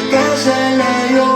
que se le dio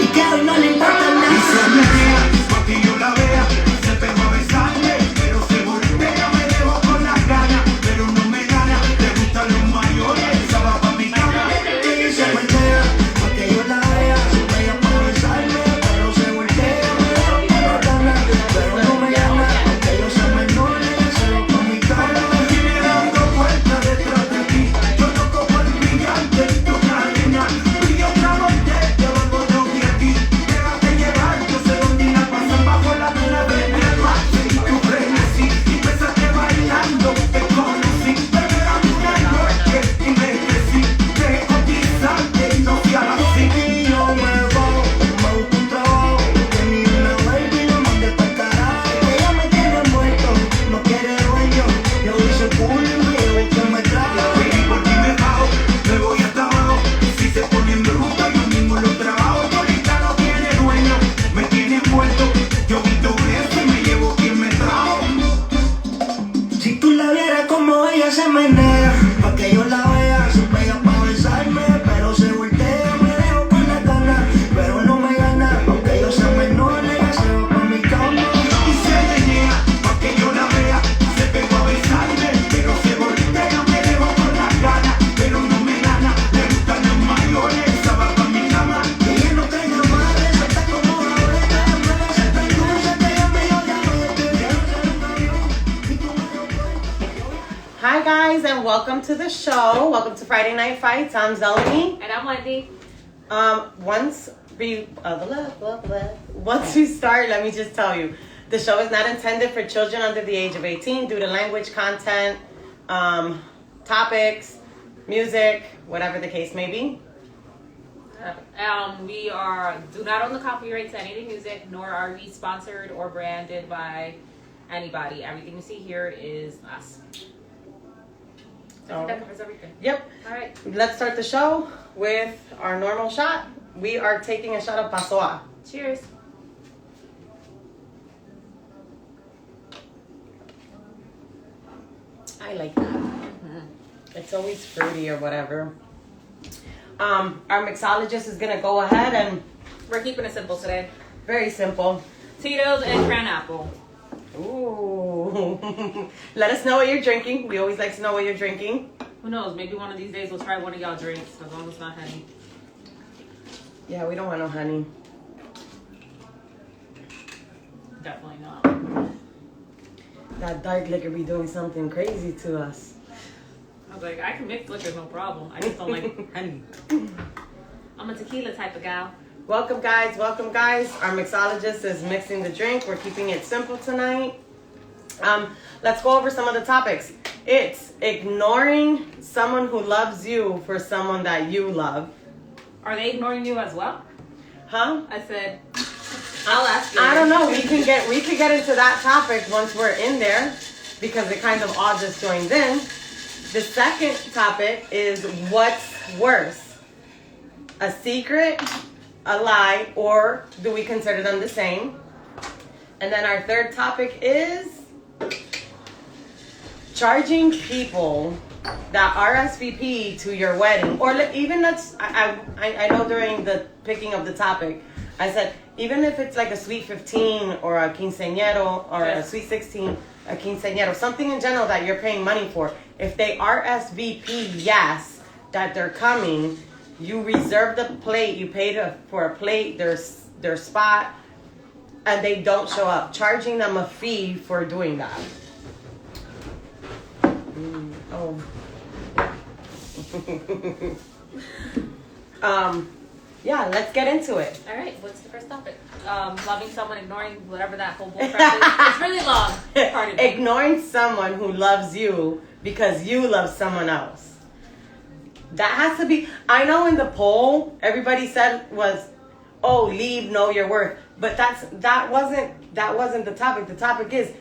y que hoy no le importa nada. Y se menea pa' que yo la vea, se pegó a besarme, pero se voltea, me dejó con las ganas, pero no me gana, le gustan los mayores, esa va pa' mi cama. Y se menea pa' que yo la vea, se pega pa' besarme, pero se voltea, me dejó con las ganas, pero no me gana, aunque yo sea menor, ella se va pa' mi cama. Viene dando vueltas detrás de ti, yo no cojo el brillante y tu cadena, brillo otra botella, vamos no vi aquí, déjate llevar, yo sé dónde ir a pasar bajo la luna de mi almacén, y tu frenesí, y empezaste bailando, te conocí, pero era una noche y me crecí, dejé cotizarte y no fui a la cita. Y yo me voy, me busco un trabajo, que ni una baby lo mande pa'l carajo, ella me tiene muerto, no quiere dueño, yo hice culo y me llevo el que me trajo. Baby, por ti me bajo, me voy hasta abajo, si se ponen bruto yo mismo lo trabajo, tu ahorita no tiene dueño, me tiene envuelto, yo quito eso y me llevo quien me trajo. Si tú la vieras como ella se menea, pa' que yo la vea, se pega pa' besarme, pero se voltea, me dejo con la gana, pero no me gana, aunque yo sea menor, ella se va pa' mi cama. Y se menea, pa' que yo la vea, se pegó a besarme, pero se voltea, me dejo con la gana, pero no me gana, le gustan los mayores, esa va pa' mi cama. Y ella no trae nada más, está como ahora, ella me hace tan dulce que ella me llora, quiero ser un avión, y tú me lo puedes. Hi guys, and welcome to the show. Welcome to Friday Night Fights. I'm Zeleny. And I'm Wendy. Once we start, let me just tell you, the show is not intended for children under the age of 18 due to language, content, topics, music, whatever the case may be. We do not own the copyrights to any of the music, nor are we sponsored or branded by anybody. Everything you see here is us. So I think that covers everything. Yep. All right. Let's start the show with our normal shot. We are taking a shot of Pasoa. Cheers. I like that. It's always fruity or whatever. Our mixologist is gonna go ahead and We're keeping it simple today. very simple. Tito's and cran apple. Ooh. Let us know what you're drinking. We always like to know what you're drinking. Who knows? Maybe one of these days we'll try one of y'all drinks, as long as it's not honey. Yeah, we don't want no honey. Definitely not. That dark liquor be doing something crazy to us. I was like, I can mix liquor, no problem. I just don't like honey. I'm a tequila type of gal. Welcome guys, welcome guys. Our mixologist is mixing the drink. We're keeping it simple tonight. Let's go over some of the topics. It's ignoring someone who loves you for someone that you love. Are they ignoring you as well? Huh? I said, I'll ask you. I don't know. We can get into that topic once we're in there because it kind of all just joins in. The second topic is what's worse? A secret, a lie, or do we consider them the same? And then our third topic is charging people that RSVP to your wedding, or even I know during the picking of the topic, I said even if it's like a sweet 15 or a quinceañero or a sweet 16, a quinceañero, something in general that you're paying money for. If they RSVP yes that they're coming, you reserve the plate, you pay for a plate, their spot, and they don't show up, charging them a fee for doing that. Oh. Yeah, let's get into it. All right, what's the first topic? Loving someone, ignoring whatever that whole bull crap is. It's really long. Pardon me. Ignoring someone who loves you because you love someone else. That has to be. I know in the poll everybody said was, "Oh, leave, know your worth," but that wasn't the topic. The topic is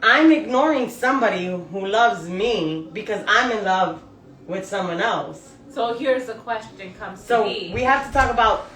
I'm ignoring somebody who loves me because I'm in love with someone else. So here's the question comes to So me. we have to talk about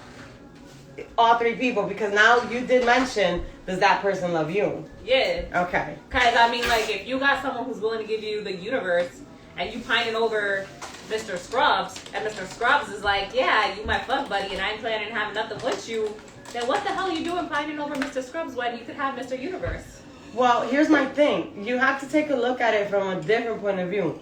all three people because now you did mention, does that person love you? Yeah. Okay. Because, I mean, like, if you got someone who's willing to give you the universe and you pining over Mr. Scrubs, and Mr. Scrubs is like, yeah, you my fuck buddy, and I ain't planning to have nothing with you, then what the hell are you doing fighting over Mr. Scrubs when you could have Mr. Universe? Well, here's my thing. You have to take a look at it from a different point of view.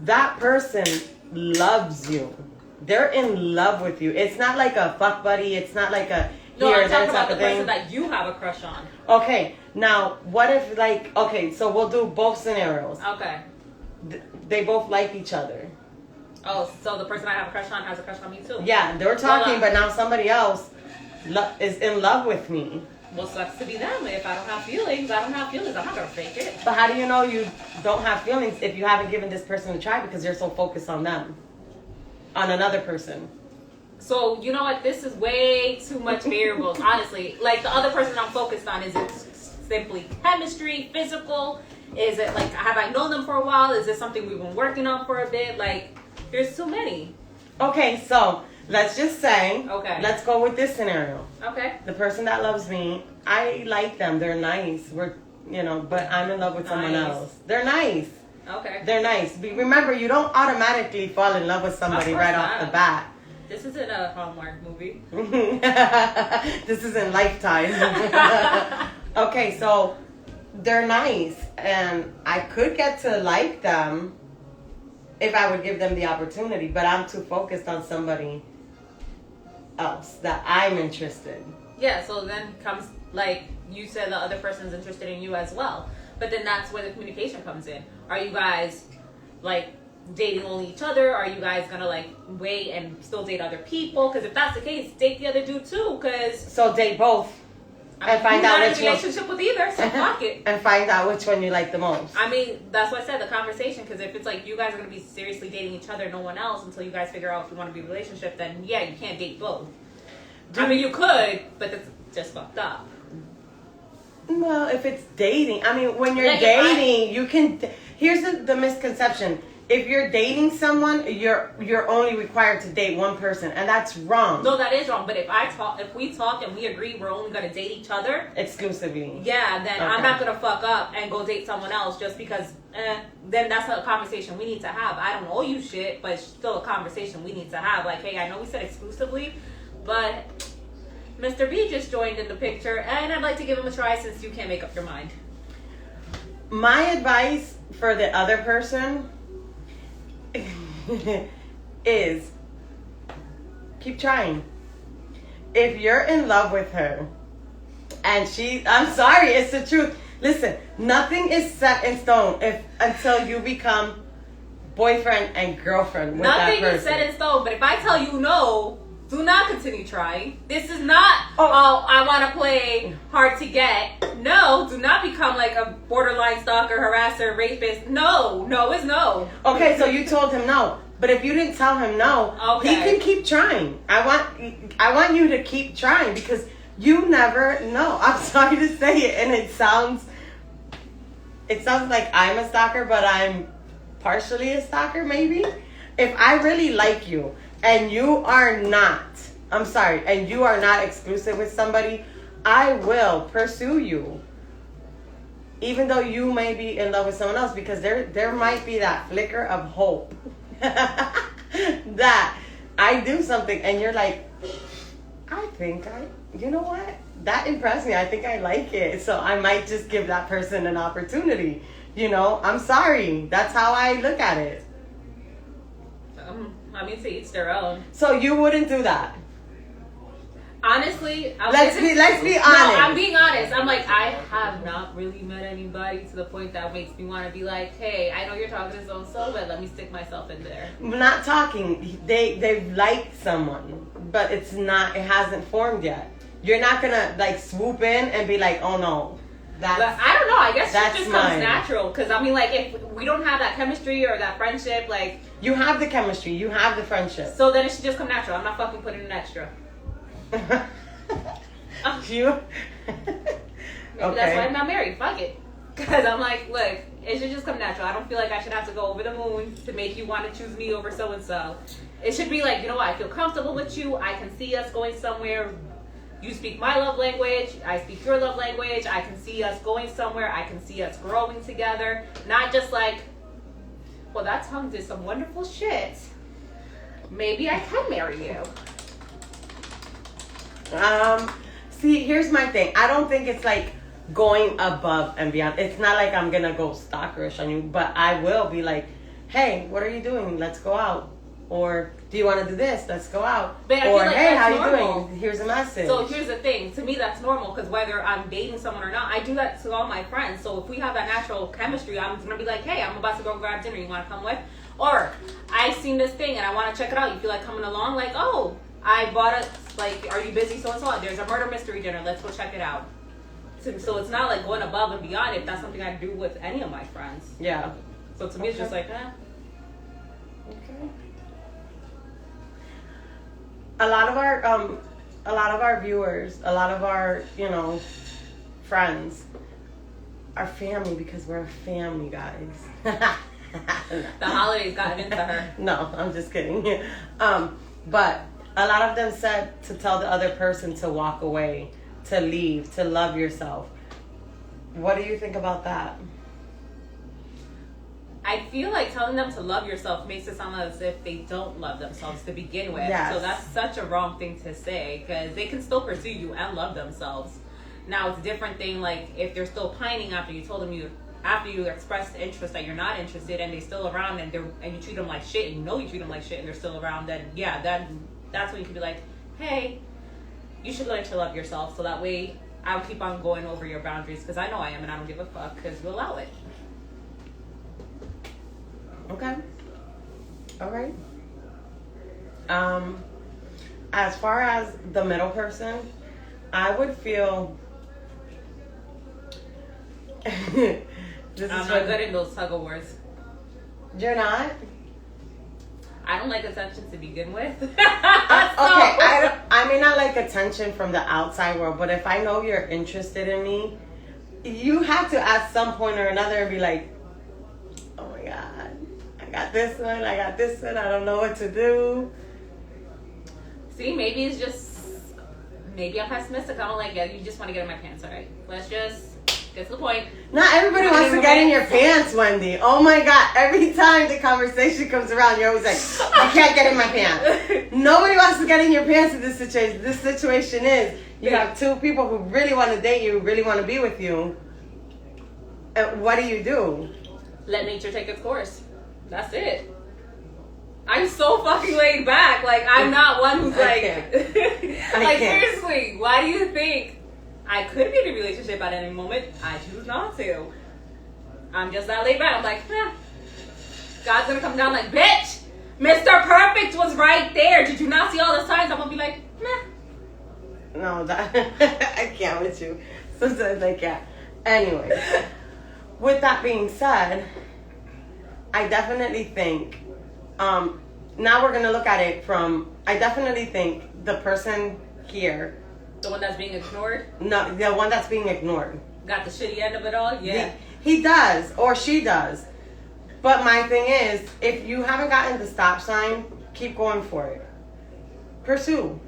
That person loves you. They're in love with you. It's not like a fuck buddy. It's not like a No, here I'm there talking about type the of thing. person that you have a crush on. Okay, now what if like so we'll do both scenarios. Okay. They both like each other. Oh, so the person I have a crush on has a crush on me too. Yeah, they're talking, but now somebody else is in love with me. Well, sucks to be them. If I don't have feelings, I don't have feelings. I'm not gonna fake it. But how do you know you don't have feelings if you haven't given this person a try because you're so focused on them, on another person? So, you know what? This is way too much variables, honestly. Like, the other person I'm focused on, is it simply chemistry, physical? Is it, like, have I known them for a while? Is this something we've been working on for a bit? Like, there's too many. Okay, so let's just say, let's go with this scenario. Okay. The person that loves me, I like them. They're nice. But I'm in love with someone else. They're nice. Okay. They're nice. But remember, you don't automatically fall in love with somebody right off the bat. This isn't a Hallmark movie. This isn't Lifetime. Okay, so they're nice, and I could get to like them if I would give them the opportunity, but I'm too focused on somebody else that I'm interested. Yeah, so then comes, like, you said the other person's interested in you as well. But then that's where the communication comes in. Are you guys, like, dating only each other? Are you guys gonna, like, wait and still date other people? Because if that's the case, date the other dude too. So date both. And find out which one. You're not in a relationship with either, so fuck it. And find out which one you like the most. I mean, that's what I said, the conversation. Because if it's like you guys are going to be seriously dating each other, no one else, until you guys figure out if you want to be in a relationship, then yeah, you can't date both. I mean, you could, but that's just fucked up. Well, if it's dating, I mean, when you're dating, you can. Here's the misconception. If you're dating someone, you're only required to date one person, and that's wrong. No, that is wrong. But if we talk and we agree we're only gonna date each other exclusively, yeah, then I'm not gonna fuck up and go date someone else just because. Then that's a conversation we need to have. I don't owe you shit, but it's still a conversation we need to have. Like, hey, I know we said exclusively, but Mr. B just joined in the picture, and I'd like to give him a try since you can't make up your mind. My advice for the other person is keep trying. If you're in love with her and I'm sorry, it's the truth. Listen, nothing is set in stone until you become boyfriend and girlfriend with that person. Nothing is set in stone, but if I tell you no, do not continue trying. This is not, I want to play hard to get. No, do not become like a borderline stalker, harasser, rapist. No is no. Okay, so you told him no. But if you didn't tell him no, he can keep trying. I want you to keep trying because you never know. I'm sorry to say it, and it sounds like I'm a stalker, but I'm partially a stalker maybe. If I really like you, and you are not exclusive with somebody, I will pursue you. Even though you may be in love with someone else, because there might be that flicker of hope that I do something and you're like, you know what? That impressed me. I think I like it. So I might just give that person an opportunity. I'm sorry. That's how I look at it. I mean, to each their own. So you wouldn't do that? Honestly, let's be honest. No, I'm being honest. I'm like, I have not really met anybody to the point that makes me want to be like, hey, I know you're talking to so-and-so, but let me stick myself in there. I'm not talking. They like someone, but it hasn't formed yet. You're not gonna like swoop in and be like, oh no. But I don't know. I guess it just comes natural. Because I mean, like, if we don't have that chemistry or that friendship, like, you have the chemistry, you have the friendship. So then it should just come natural. I'm not fucking putting in extra. You? Okay. That's why I'm not married. Fuck it. Because I'm like, look, it should just come natural. I don't feel like I should have to go over the moon to make you want to choose me over so and so. It should be like, you know what? I feel comfortable with you. I can see us going somewhere. You speak my love language. I speak your love language. I can see us going somewhere. I can see us growing together. Not just like, well, that tongue did some wonderful shit. Maybe I can marry you. See, here's my thing. I don't think it's like going above and beyond. It's not like I'm gonna go stalkerish on you, but I will be like, hey, what are you doing? Let's go out. Or do you want to do this? Let's go out. But I or feel like hey, how that's you normal. doing? Here's a message. So here's the thing. To me, that's normal because whether I'm dating someone or not, I do that to all my friends. So if we have that natural chemistry, I'm gonna be like, hey, I'm about to go grab dinner. You want to come with? Or I've seen this thing and I want to check it out. You feel like coming along? Like, oh, I bought it. Like, are you busy? So and so. There's a murder mystery dinner. Let's go check it out. So it's not like going above and beyond if that's something I do with any of my friends. Yeah. So to me, it's just like, Okay. A lot of our viewers, a lot of our, friends are family because we're a family, guys. the holidays got into her. No, I'm just kidding. But a lot of them said to tell the other person to walk away, to leave, to love yourself. What do you think about that? I feel like telling them to love yourself makes it sound as if they don't love themselves to begin with. Yes. So that's such a wrong thing to say because they can still pursue you and love themselves. Now it's a different thing like if they're still pining after you told them after you expressed interest that you're not interested and they're still around and you treat them like shit and you know you treat them like shit and they're still around, then yeah, that's when you can be like, hey, you should learn to love yourself so that way I'll keep on going over your boundaries because I know I am and I don't give a fuck because you allow it. Okay. All right. As far as the middle person, I would feel. I'm not good in those tug of wars. You're not? I don't like attention to begin with. Okay, I may not like attention from the outside world, but if I know you're interested in me, you have to at some point or another be like, oh my God, I got this one, I don't know what to do. See, maybe it's just, maybe I'm pessimistic. I don't like it. You just want to get in my pants, all right? Let's just get to the point. Not everybody wants to get in your pants, Wendy. Oh my God. Every time the conversation comes around, you're always like, I can't get in my pants. Nobody wants to get in your pants in this situation. This situation is, you have two people who really want to date you, really want to be with you. And what do? Let nature take its course. That's it. I'm so fucking laid back. Like, I'm not one who's like, like, seriously, why do you think I could be in a relationship at any moment? I choose not to. I'm just that laid back. I'm like, God's gonna come down like, bitch, Mr. Perfect was right there. Did you not see all the signs? I'm gonna be like, meh. No, I can't with you. Sometimes I can't. Anyway, with that being said, I definitely think, now we're gonna look at it from, I definitely think the person here, the one that's being ignored? No, the one that's being ignored. Got the shitty end of it all? Yeah. He does, or she does. But my thing is, if you haven't gotten the stop sign, keep going for it. Pursue.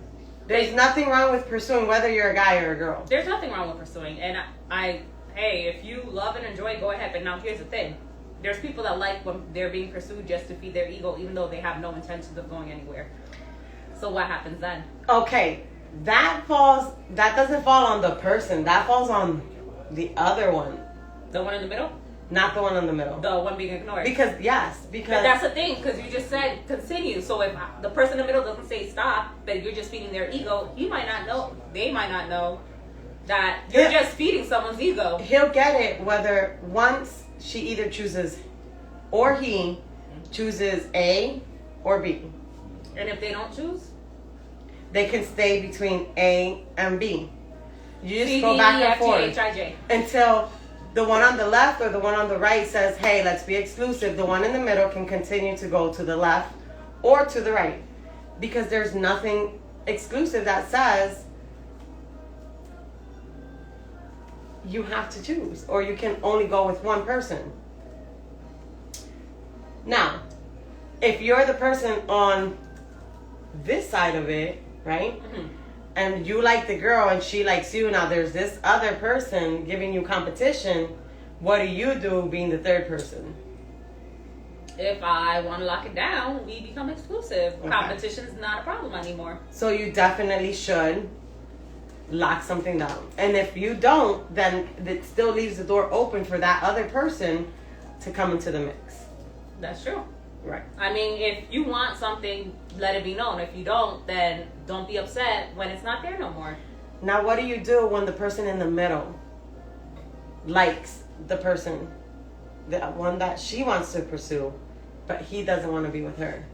There's nothing wrong with pursuing, whether you're a guy or a girl. There's nothing wrong with pursuing. And hey, if you love and enjoy, go ahead. But now here's the thing. There's people that like when they're being pursued just to feed their ego, even though they have no intentions of going anywhere. So what happens then? Okay. That doesn't fall on the person. That falls on the other one. The one in the middle? Not the one in the middle. The one being ignored. Because But that's the thing, because you just said continue. So if the person in the middle doesn't say stop, but you're just feeding their ego, he might not know. They might not know that you're just feeding someone's ego. He'll get it whether once she either chooses or he chooses A or B. And if they don't choose? They can stay between A and B. You just C, go D, back E, and F, G, forth H, I, J. until the one on the left or the one on the right says, hey, let's be exclusive. The one in the middle can continue to go to the left or to the right. Because there's nothing exclusive that says you have to choose or you can only go with one person. Now, if you're the person on this side of it, right? Mm-hmm. And you like the girl and she likes you. Now there's this other person giving you competition. What do you do being the third person? If I want to lock it down, we become exclusive. Okay. Competition's not a problem anymore. So you definitely should lock something down. And if you don't, then it still leaves the door open for that other person to come into the mix. That's true. Right. I mean, if you want something, let it be known. If you don't, then don't be upset when it's not there no more. Now, what do you do when the person in the middle likes the person, the one that she wants to pursue, but he doesn't want to be with her?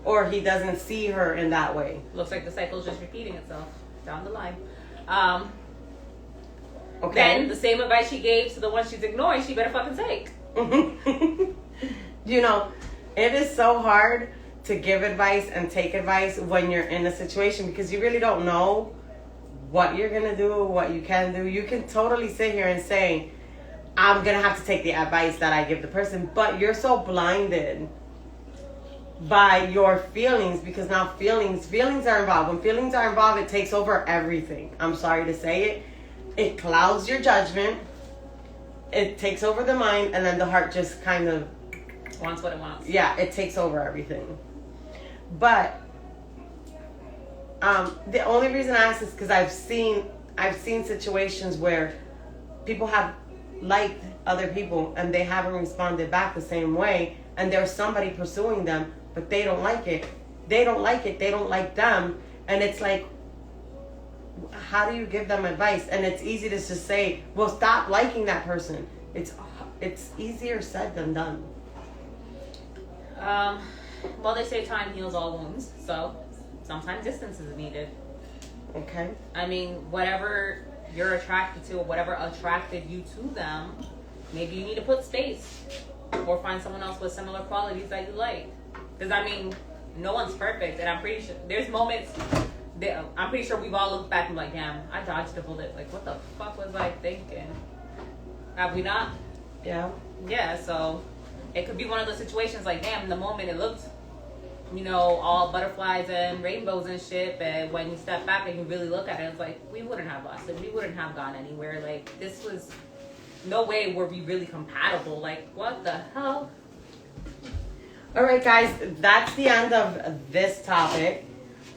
Or he doesn't see her in that way? Looks like the cycle's just repeating itself down the line. Okay. Then the same advice she gave to the one she's ignoring, she better fucking take. You know, it is so hard to give advice and take advice when you're in a situation because you really don't know what you're going to do, what you can do. You can totally sit here and say, I'm going to have to take the advice that I give the person, but you're so blinded by your feelings because now feelings are involved. When feelings are involved, it takes over everything. I'm sorry to say it. It clouds your judgment. It takes over the mind, and then the heart just kind of wants what it wants. Yeah, it takes over everything. But the only reason I ask is because I've seen situations where people have liked other people and they haven't responded back the same way, and there's somebody pursuing them, but they don't like it. They don't like it. They don't like them, and it's like, how do you give them advice? And it's easy to just say, well, stop liking that person. It's easier said than done. Well, they say time heals all wounds, so sometimes distance is needed. Okay. I mean, whatever you're attracted to or whatever attracted you to them, maybe you need to put space or find someone else with similar qualities that you like. Because, I mean, no one's perfect, and I'm pretty sure there's moments that I'm pretty sure we've all looked back and like, damn, I dodged a bullet. Like, what the fuck was I thinking? Have we not? Yeah. Yeah, so it could be one of those situations like, damn, in the moment it looked, you know, all butterflies and rainbows and shit, but when you step back and you really look at it, it's like, we wouldn't have lost it. We wouldn't have gone anywhere. Like, this was, no way were we really compatible. Like, what the hell? All right, guys, that's the end of this topic.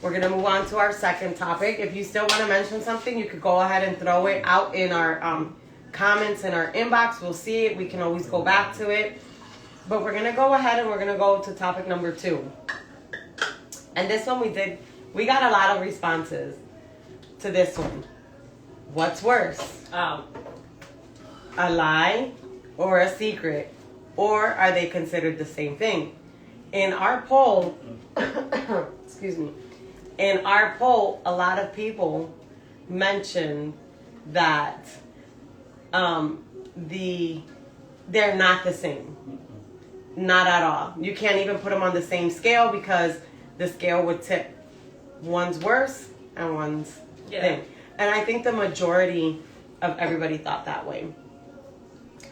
We're going to move on to our second topic. If you still want to mention something, you could go ahead and throw it out in our comments in our inbox. We'll see it. We can always go back to it. But we're going to go ahead and we're going to go to topic number 2. And this one we got a lot of responses to this one. What's worse? A lie or a secret? Or are they considered the same thing? In our poll, excuse me, in our poll, a lot of people mentioned that they're not the same. Not at all. You can't even put them on the same scale because the scale would tip one's worse and one's thing. And I think the majority of everybody thought that way.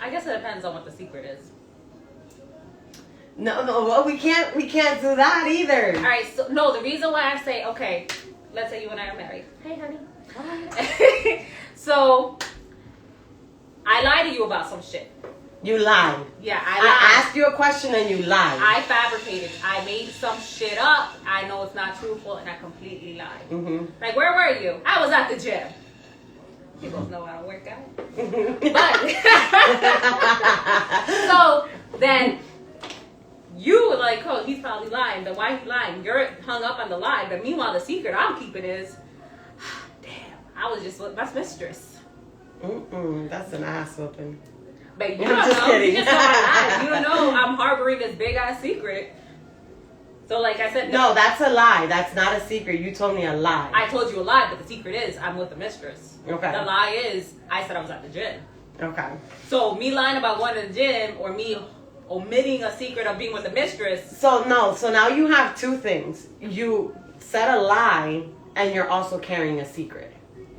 I guess it depends on what the secret is. No, well, we can't do that either. All right, so no, the reason why I say, okay, let's say you and I are married. Hey, honey. So I lied to you about some shit. You lied. Yeah, I lied. I asked you a question and you lied. I fabricated. I made some shit up. I know it's not truthful, and I completely lied. Mm-hmm. Like, where were you? I was at the gym. You both know how to work out. But so then you were like, oh, he's probably lying. But why he lying? You're hung up on the lie. But meanwhile, the secret I'm keeping is, damn, I was just with my mistress. That's an ass whooping. But you don't know. Kidding. You just know I lied. You don't know I'm harboring this big ass secret. So like I said, no, that's a lie. That's not a secret. You told me a lie. I told you a lie, but the secret is I'm with the mistress. Okay. The lie is I said I was at the gym. Okay. So me lying about going to the gym or me omitting a secret of being with the mistress. So now you have two things. You said a lie and you're also carrying a secret.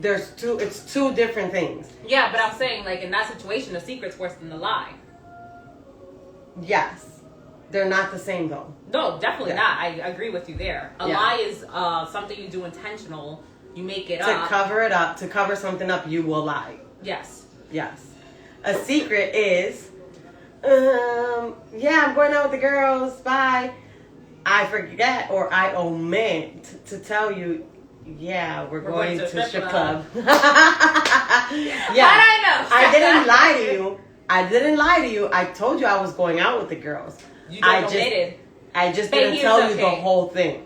It's two different things. Yeah, but I'm saying like in that situation the secret's worse than the lie. Yes. They're not the same though. No, definitely not. I agree with you there. A lie is something you do intentional. You make it up. To cover it up, to cover something up, you will lie. Yes. Yes. A secret is Yeah, I'm going out with the girls. Bye. I forget or I omit to tell you, yeah, we're going to a strip club. Yeah. I know. I didn't lie to you. I didn't lie to you. I told you I was going out with the girls. You just omitted. I just didn't tell you the whole thing.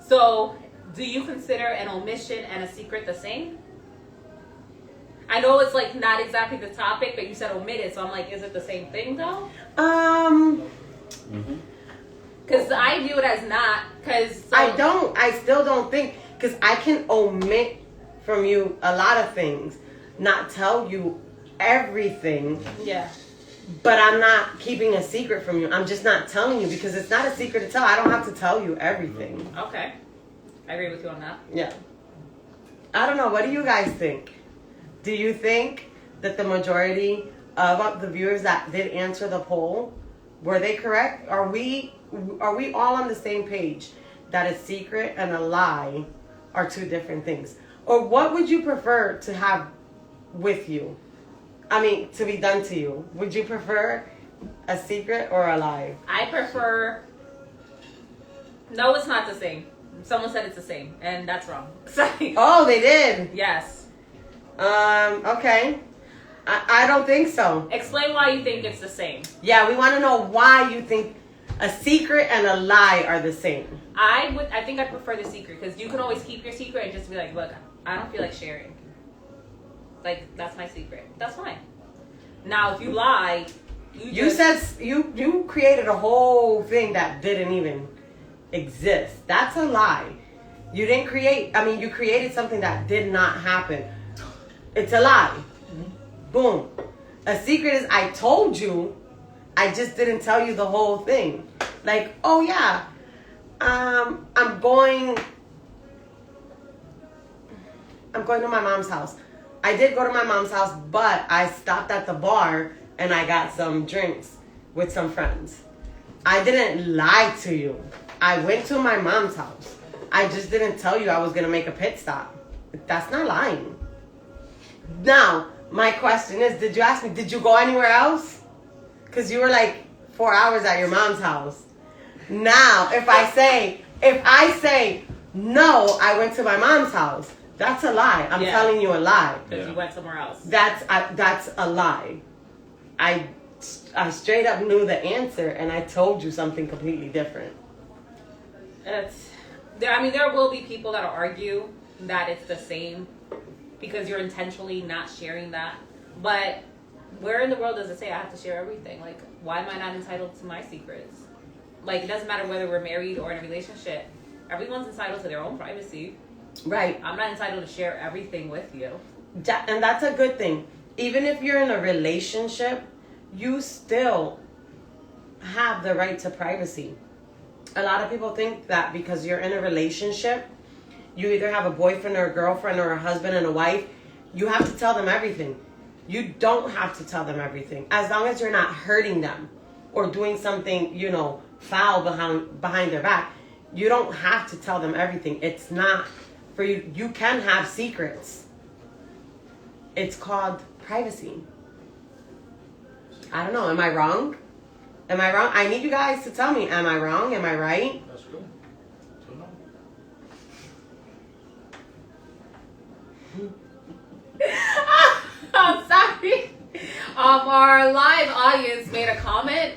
So, do you consider an omission and a secret the same? I know it's like not exactly the topic, but you said omitted, so I'm like, is it the same thing though? Because I view it as not. I still don't think, because I can omit from you a lot of things, not tell you everything. Yeah. But I'm not keeping a secret from you. I'm just not telling you because it's not a secret to tell. I don't have to tell you everything. Okay. I agree with you on that. Yeah. I don't know. What do you guys think? Do you think that the majority of the viewers that did answer the poll, were they correct? Are we all on the same page that a secret and a lie are two different things? Or what would you prefer to have with you? I mean, to be done to you. Would you prefer a secret or a lie? I prefer... No, it's not the same. Someone said it's the same, and that's wrong. Sorry. Oh, they did? Yes. Okay. I don't think so. Explain why you think it's the same. Yeah, we want to know why you think a secret and a lie are the same. I think I prefer the secret, because you can always keep your secret and just be like, look, I don't feel like sharing. Like, that's my secret. That's fine. Now, if you lie, you said you created a whole thing that didn't even exist. That's a lie. You didn't create, you created something that did not happen. It's a lie. Boom. A secret is I told you, I just didn't tell you the whole thing. Like, oh yeah, I'm going to my mom's house. I did go to my mom's house, but I stopped at the bar and I got some drinks with some friends. I didn't lie to you. I went to my mom's house. I just didn't tell you I was going to make a pit stop. That's not lying. Now, my question is, did you ask me, did you go anywhere else? Because you were like 4 hours at your mom's house. Now, if I say, no, I went to my mom's house, that's a lie. I'm telling you a lie. Because you went somewhere else. That's a lie. I straight up knew the answer, and I told you something completely different. There will be people that'll argue that it's the same because you're intentionally not sharing that. But where in the world does it say I have to share everything? Like, why am I not entitled to my secrets? Like, it doesn't matter whether we're married or in a relationship. Everyone's entitled to their own privacy. Right. I'm not entitled to share everything with you. And that's a good thing. Even if you're in a relationship, you still have the right to privacy. A lot of people think that because you're in a relationship, you either have a boyfriend or a girlfriend or a husband and a wife, you have to tell them everything. You don't have to tell them everything. As long as you're not hurting them or doing something, foul behind their back, you don't have to tell them everything. It's not for you. You can have secrets. It's called privacy. I don't know. Am I wrong? I need you guys to tell me. Am I wrong? Am I right? That's good. So no. I'm sorry. Our live audience made a comment,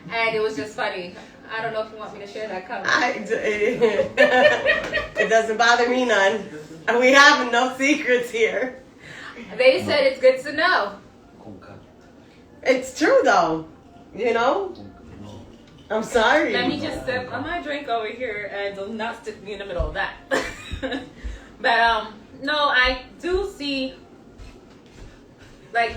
and it was just funny. I don't know if you want me to share that comment. It doesn't bother me none. We have no secrets here. They said it's good to know. It's true though. I'm sorry. Let me just sip on my drink over here and do not stick me in the middle of that. But no, I do see, like,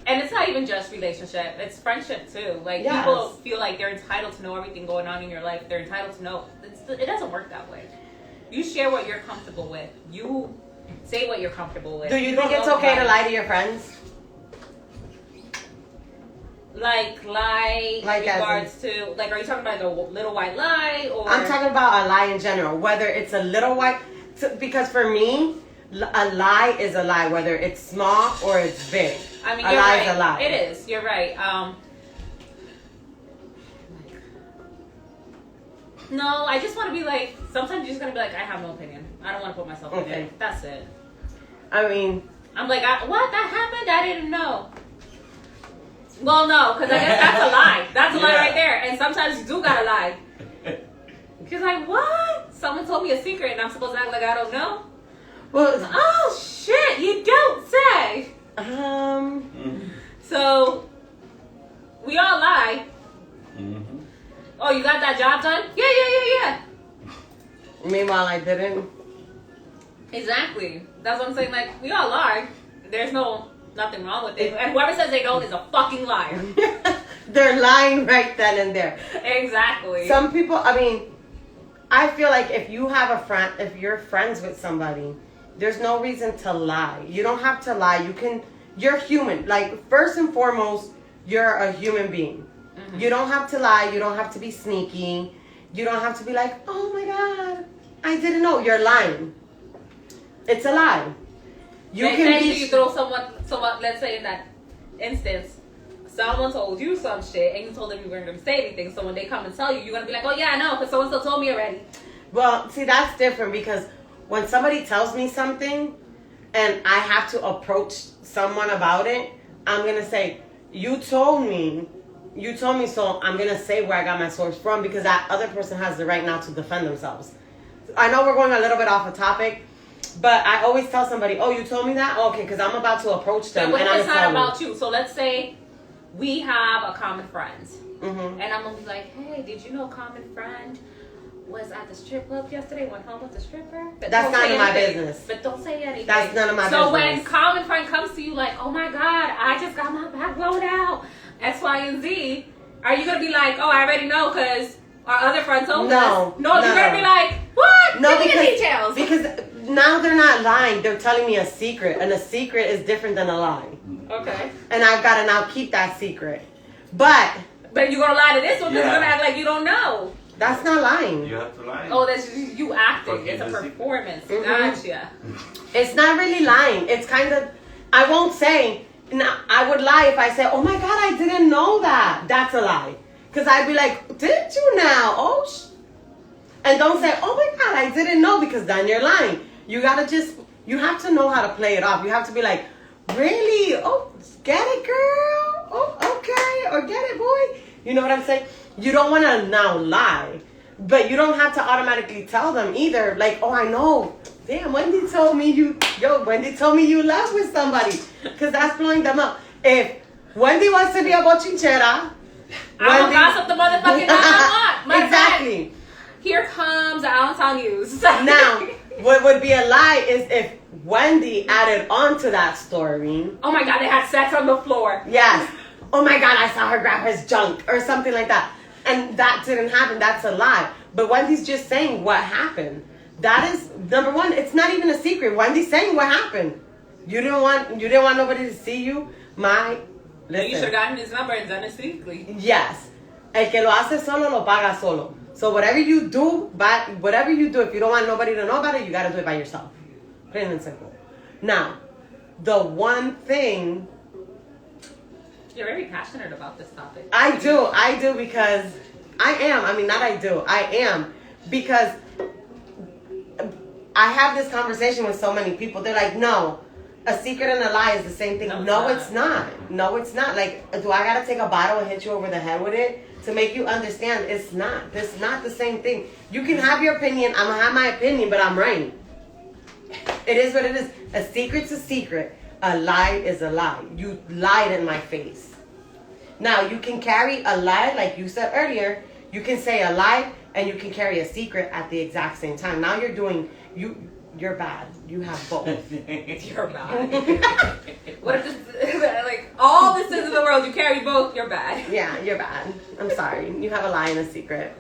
and it's not even just relationship, it's friendship too. Like, yes. People feel like they're entitled to know everything going on in your life. They're entitled to know. It doesn't work that way. You share what you're comfortable with. You say what you're comfortable with. Do you think it's okay to lie to your friends? Like lie in regards to, like, are you talking about the little white lie, or? I'm talking about a lie in general, whether it's a little white, because for me, a lie is a lie, whether it's small or it's big. I mean, a you're lie right. is a lie. It is. You're right. No, I just want to be like, sometimes you're just going to be like, I have no opinion. I don't want to put myself in Okay. it. That's it. I mean, I'm like, what? That happened? I didn't know. Well, no, because I guess that's a lie. That's a lie right there. And sometimes you do got to lie. She's like, what? Someone told me a secret and I'm supposed to act like I don't know? well, Oh, shit, you don't say. So, we all lie. Mm-hmm. Oh, you got that job done? Yeah. meanwhile, I didn't. Exactly. That's what I'm saying. Like, we all lie. There's nothing wrong with it. And whoever says they don't is a fucking liar. They're lying right then and there. Exactly. Some people, I mean, I feel like if you have a friend, if you're friends with somebody, there's no reason to lie. You don't have to lie. You're human. Like, first and foremost, you're a human being. Mm-hmm. You don't have to lie. You don't have to be sneaky. You don't have to be like, oh my God, I didn't know. You're lying. It's a lie. You throw someone, let's say in that instance, someone told you some shit and you told them you weren't going to say anything. So when they come and tell you, you're going to be like, oh yeah, I know, because so-and-so told me already. Well, see, that's different because when somebody tells me something and I have to approach someone about it, I'm going to say, you told me, so I'm going to say where I got my source from because that other person has the right now to defend themselves. I know we're going a little bit off a topic, but I always tell somebody, oh, you told me that? Okay, because I'm about to approach them. But and it's not about you. So let's say we have a common friend. Mm-hmm. And I'm going to be like, hey, did you know a common friend was at the strip club yesterday, went home with the stripper? But that's none of my business. But don't say anything. That's none of my business. So when common friend comes to you like, oh my God, I just got my back blown out, X, Y, and Z, are you going to be like, oh, I already know because our other friend told us? No, you're going to be like, what? No, Give me the details. Because now they're not lying. They're telling me a secret. And a secret is different than a lie. Okay. And I've got to now keep that secret. But you're going to lie to this one because you're going to act like you don't know. That's not lying. You have to lie. Oh, that's just you acting. It's a Fucking performance. Mm-hmm. Gotcha. It's not really lying. It's kind of, I won't say, now, I would lie if I said, oh my God, I didn't know that. That's a lie. Because I'd be like, did you now? Oh, and don't say, oh my God, I didn't know, because then you're lying. You have to know how to play it off. You have to be like, really? Oh, get it, girl? Oh, okay. Or get it, boy? You know what I'm saying? You don't want to now lie. But you don't have to automatically tell them either. Like, oh, I know. Damn, Wendy told me you left with somebody. Because that's blowing them up. If Wendy wants to be a bochinchera, I'm gonna gossip the motherfucking I want. Exactly. Here comes the Allentown News. Now, what would be a lie is if Wendy added on to that story. Oh my God, they had sex on the floor. Yes. Oh my God, I saw her grab his junk or something like that. And that didn't happen. That's a lie. But Wendy's just saying what happened. That is, number one, it's not even a secret. Wendy's saying what happened. You didn't want nobody to see you. Listen. You should have gotten his number and done it secretly. Yes. El que lo hace solo lo paga solo. So whatever you do, if you don't want nobody to know about it, you got to do it by yourself. Plain and simple. Now, the one thing... You're very passionate about this topic. I do because I am. Because I have this conversation with so many people. They're like, no, a secret and a lie is the same thing. No, it's not. No, it's not. Like, do I got to take a bottle and hit you over the head with it to make you understand? It's not. It's not the same thing. You can have your opinion. I'm going to have my opinion, but I'm right. It is what it is. A secret's a secret. A lie is a lie. You lied in my face. Now, you can carry a lie, like you said earlier. You can say a lie and you can carry a secret at the exact same time. Now you're bad. You have both. You're bad. What if this, like, all the sins in the world, you carry both, you're bad. Yeah, you're bad. I'm sorry. You have a lie and a secret.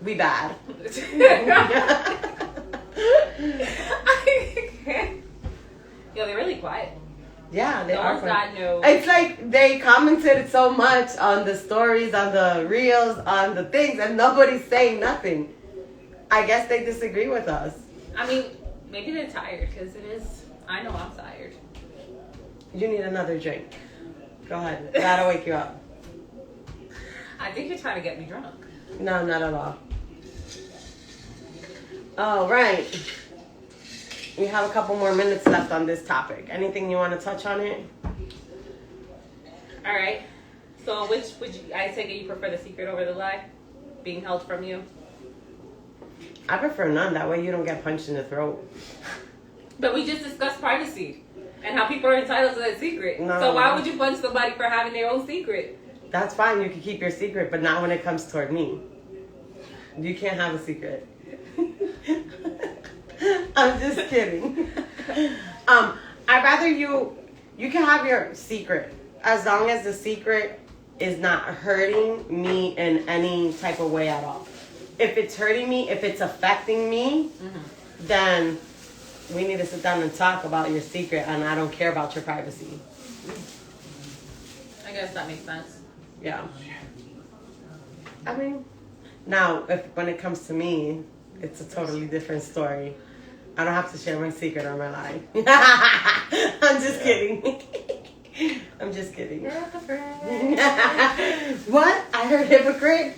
We bad. Yo, they're really quiet. Yeah, they are. No. It's like they commented so much on the stories, on the reels, on the things, and nobody's saying nothing. I guess they disagree with us. I mean, maybe they're tired, because I know I'm tired. You need another drink. Go ahead. That'll wake you up. I think you're trying to get me drunk. No, not at all. All right. We have a couple more minutes left on this topic. Anything you want to touch on it? All right. So, which would you? I take it you prefer the secret over the lie, being held from you. I prefer none. That way you don't get punched in the throat. But we just discussed privacy and how people are entitled to that secret. No. So why would you punch somebody for having their own secret? That's fine. You can keep your secret, but not when it comes toward me. You can't have a secret. I'm just kidding. I'd rather you can have your secret as long as the secret is not hurting me in any type of way at all. If it's hurting me, if it's affecting me, then we need to sit down and talk about your secret, and I don't care about your privacy. I guess that makes sense. Yeah. I mean, now, when it comes to me, it's a totally different story. I don't have to share my secret or my lie. I'm just kidding. I'm just kidding. What? I heard hypocrite?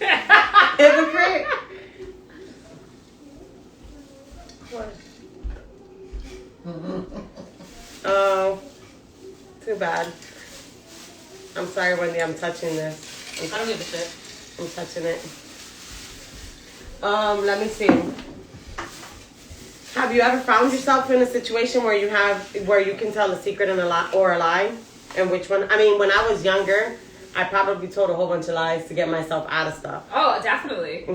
Hypocrite? What? Oh, too bad. I'm sorry, Wendy, I'm touching this. I don't give a shit. I'm touching it. Let me see. Have you ever found yourself in a situation where you can tell a secret and a lie? And which one? I mean, when I was younger, I probably told a whole bunch of lies to get myself out of stuff. Oh, definitely.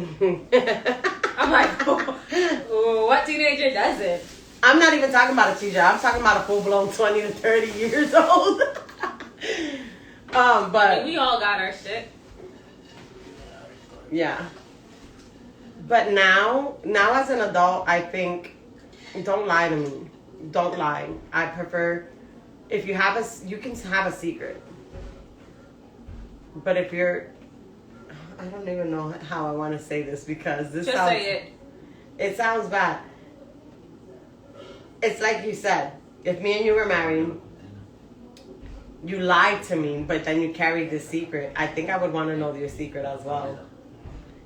I'm like, what teenager doesn't? I'm not even talking about a teacher. I'm talking about a full-blown 20 to 30 years old. But I mean, we all got our shit. Yeah. But now as an adult, I think, don't lie to me. Don't lie. I prefer, if you can have a secret. But if you're, I don't even know how I want to say this because this Just sounds, say it. It sounds bad. It's like you said, if me and you were married, you lied to me, but then you carried this secret. I think I would want to know your secret as well.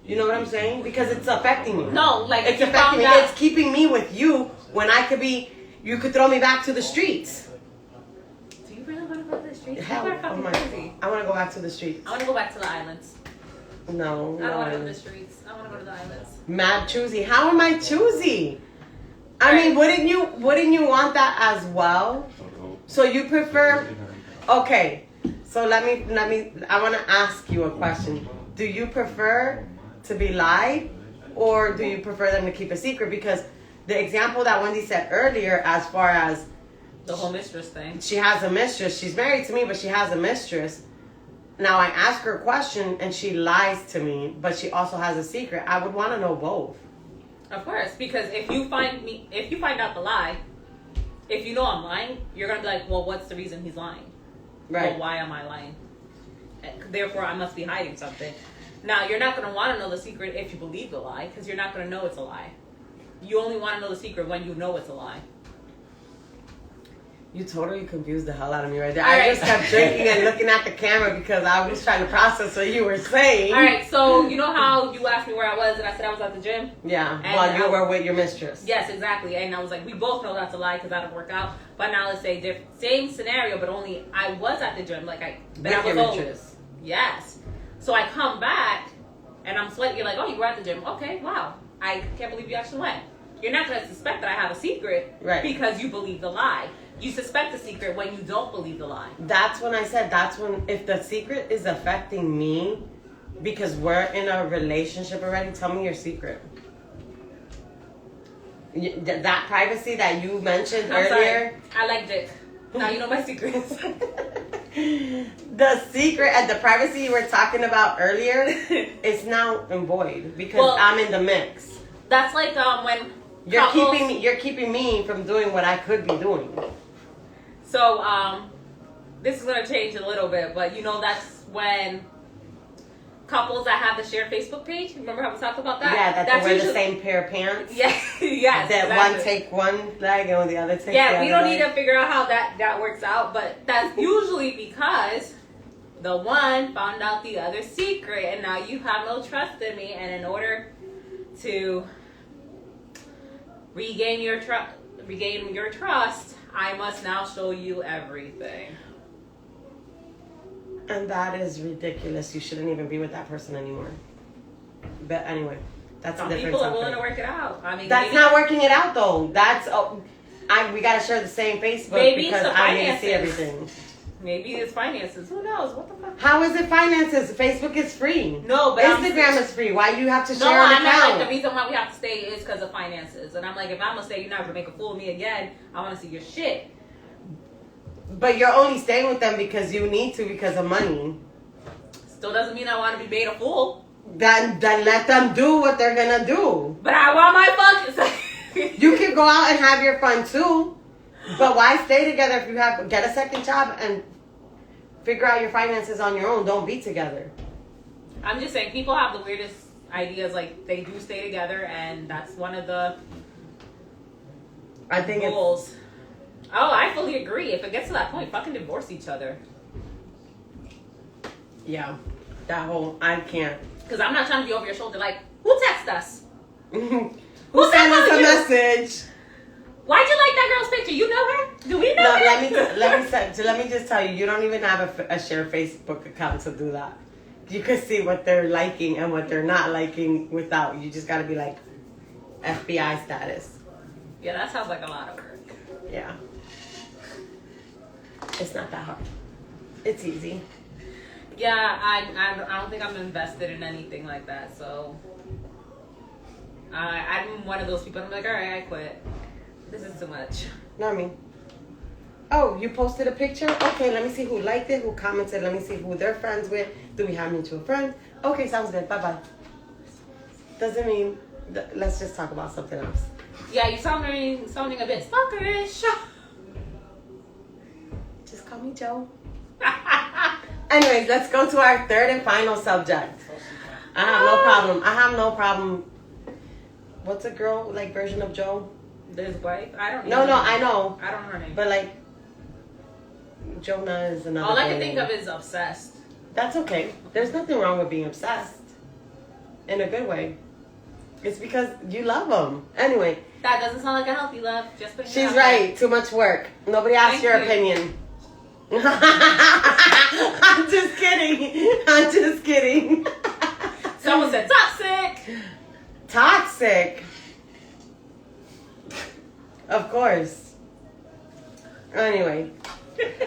You know what I'm saying? Because it's affecting me. No, like It's you affecting me. found out. It's keeping me with you when you could throw me back to the streets. Do you really want to go to the streets? Hell, People are fucking crazy. I want to go back to the streets. I want to go back to the islands. No. I don't want to go to the streets. I want to go to the islands. Mad choosy. How am I choosy? I mean, wouldn't you want that as well? So you prefer? Okay. So let me. I want to ask you a question. Do you prefer to be lied, or do you prefer them to keep a secret? Because the example that Wendy said earlier, as far as The whole mistress thing. she has a mistress. She's married to me, but she has a mistress. Now I ask her a question and she lies to me, but she also has a secret. I would want to know both. Of course, because if you find out the lie, if you know I'm lying, you're gonna be like, well, what's the reason he's lying? Right. Well, why am I lying? Therefore, I must be hiding something. Now, you're not gonna want to know the secret if you believe the lie, because you're not gonna know it's a lie. You only want to know the secret when you know it's a lie. You totally confused the hell out of me right there. All I right. just kept drinking and looking at the camera because I was trying to process what you were saying. All right, so you know how you asked me where I was, and I said I was at the gym? Yeah, And while you were with your mistress. Yes, exactly. And I was like, we both know that's a lie because that didn't work out. But now let's say same scenario, but only I was at the gym. Like With I was your old. mistress. Yes. So I come back and I'm sweating. You're like, oh, you were at the gym. Okay, wow. I can't believe you actually went. You're not going to suspect that I have a secret because you believe the lie. You suspect the secret when you don't believe the lie. That's when I said, if the secret is affecting me because we're in a relationship already, tell me your secret. That privacy that you mentioned I'm earlier. sorry. I like dick. Now you know my secrets. The secret and the privacy you were talking about earlier is now in void because I'm in the mix. That's like when you're keeping me from doing what I could be doing. So this is gonna change a little bit, but you know that's when couples that have the shared Facebook page. Remember how we talked about that? Yeah, that's they wear usually the same pair of pants. Yeah, yes. That exactly. one take one leg and the other take the Yeah, other we don't leg. need to figure out how that works out, but that's usually because the one found out the other secret, and now you have no trust in me, and in order to regain your trust, I must now show you everything. And that is ridiculous. You shouldn't even be with that person anymore. But anyway, that's Some a different people are topic. willing to work it out. I mean, That's maybe not working it out though. That's we gotta share the same Facebook Maybe because it's the I need to see finances. everything. Maybe it's finances. Who knows? What the fuck? How is it finances? Facebook is free. No, but Instagram is free. Why do you have to No, share an I meant account? like the reason why we have to stay is because of finances. And I'm like, if I'm gonna stay, you're not gonna make a fool of me again. I want to see your shit. But you're only staying with them because you need to because of money. Still doesn't mean I want to be made a fool. Then let them do what they're gonna do. But I want my fucking. You can go out and have your fun too. But why stay together if you get a second job and figure out your finances on your own? Don't be together. I'm just saying, people have the weirdest ideas. Like they do stay together, and that's one of the I think rules. Oh, I fully agree. If it gets to that point, fucking divorce each other. Yeah, that whole I can't. Because I'm not trying to be over your shoulder. Like, who texted us? Who Who sent us a you? message? Why'd you like that girl's picture? You know her? Do we know No, her? let me just tell you. You don't even have a shared Facebook account to do that. You can see what they're liking and what they're not liking without. You just got to be like FBI status. Yeah, that sounds like a lot of work. Yeah, it's not that hard. It's easy. Yeah, I don't think I'm invested in anything like that. So I'm one of those people. I'm like, all right, I quit. This is too much. No, I mean. Oh, you posted a picture? Okay, let me see who liked it, who commented. Let me see who they're friends with. Do we have mutual friends? Okay, sounds good. Bye-bye. Doesn't mean... Let's just talk about something else. Yeah, you sounding a bit stalkerish. Just call me Joe. Anyways, let's go to our third and final subject. I have no problem. What's a girl like version of Joe? This wife? I don't No, know. I know. I don't know her name. But like, Jonah is another All I can name. think of is obsessed. That's okay. There's nothing wrong with being obsessed. In a good way. It's because you love them. Anyway. That doesn't sound like a healthy love. Just putting it She's out right. there. Too much work. Nobody asked Thank your you. opinion. I'm just kidding. Someone said toxic. Toxic. Of course. Anyway.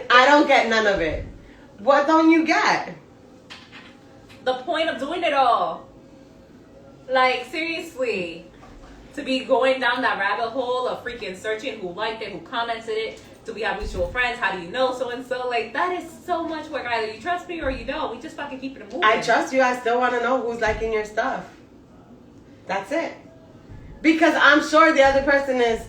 I don't get none of it. What don't you get? The point of doing it all. Like, seriously. To be going down that rabbit hole of freaking searching who liked it, who commented it. Do we have mutual friends? How do you know so-and-so? Like, that is so much work. Either you trust me or you don't. We just fucking keep it moving. I trust you. I still want to know who's liking your stuff. That's it. Because I'm sure the other person is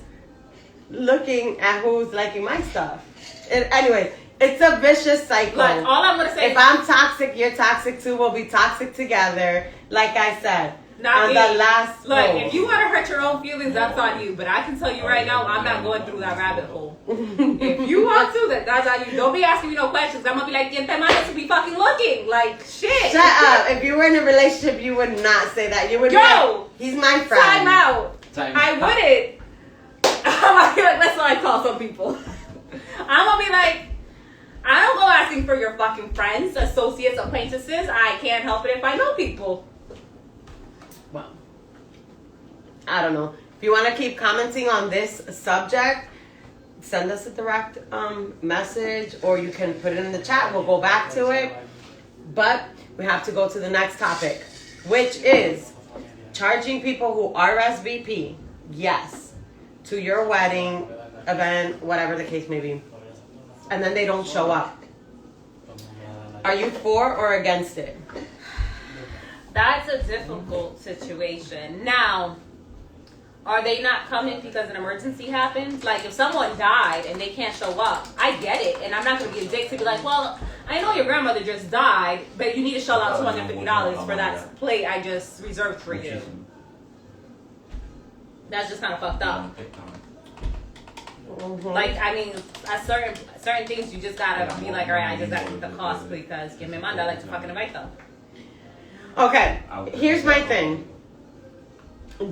looking at who's liking my stuff. Anyway, it's a vicious cycle. Look, all I'm going to say if I'm toxic, you're toxic too. We'll be toxic together. Like I said. Not on me. the last Look, roll. if you want to hurt your own feelings, that's on you. But I can tell you right now, I'm not going through that rabbit hole. If you want to, that's on you. Don't be asking me no questions. I'm going to be like, "Quien te manda to be fucking looking." Like, shit. Shut up. If you were in a relationship, you would not say that. You would be Yo! like, he's my friend. Time out. I wouldn't. I'm like, that's what I call some people. I'm going to be like, I don't go asking for your fucking friends, associates, acquaintances. I can't help it if I know people. Well, I don't know. If you want to keep commenting on this subject, send us a direct message, or you can put it in the chat. We'll go back to it. But we have to go to the next topic, which is charging people who RSVP, yes, to your wedding, event, whatever the case may be, and then they don't show up. Are you for or against it? That's a difficult situation. Now, are they not coming because an emergency happened? Like, if someone died and they can't show up, I get it. And I'm not going to be a dick to be like, well, I know your grandmother just died, but you need to shell out $250 for that plate I just reserved for you. That's just kind of fucked up. Mm-hmm. Like, I mean, at certain things, you just got to be like, all right, I just got to keep the cost because que me manda, I like to fucking invite them. Okay, here's my thing.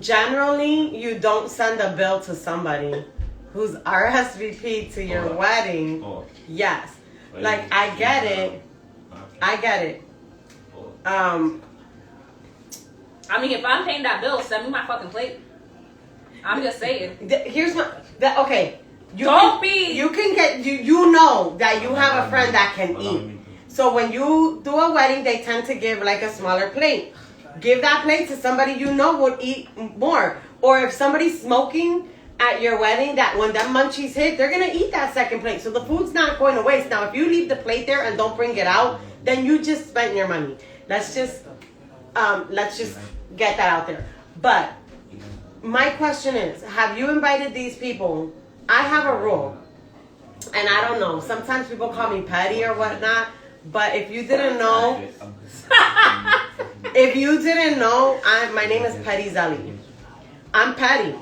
Generally, you don't send a bill to somebody who's RSVP'd to your wedding. Oh. Yes. Like, I get it. I get it. I mean, if I'm paying that bill, send me my fucking plate. I'm just saying. Here's my... okay. You know that you have a friend that can eat. So when you do a wedding, they tend to give like a smaller plate. Give that plate to somebody you know would eat more. Or if somebody's smoking at your wedding, that when them munchies hit, they're gonna eat that second plate. So the food's not going to waste. Now, if you leave the plate there and don't bring it out, then you just spent your money. Let's just get that out there. But my question is, have you invited these people? I have a rule, and I don't know. Sometimes people call me petty or whatnot. But if you didn't know, my name is Petty Zelly. I'm petty.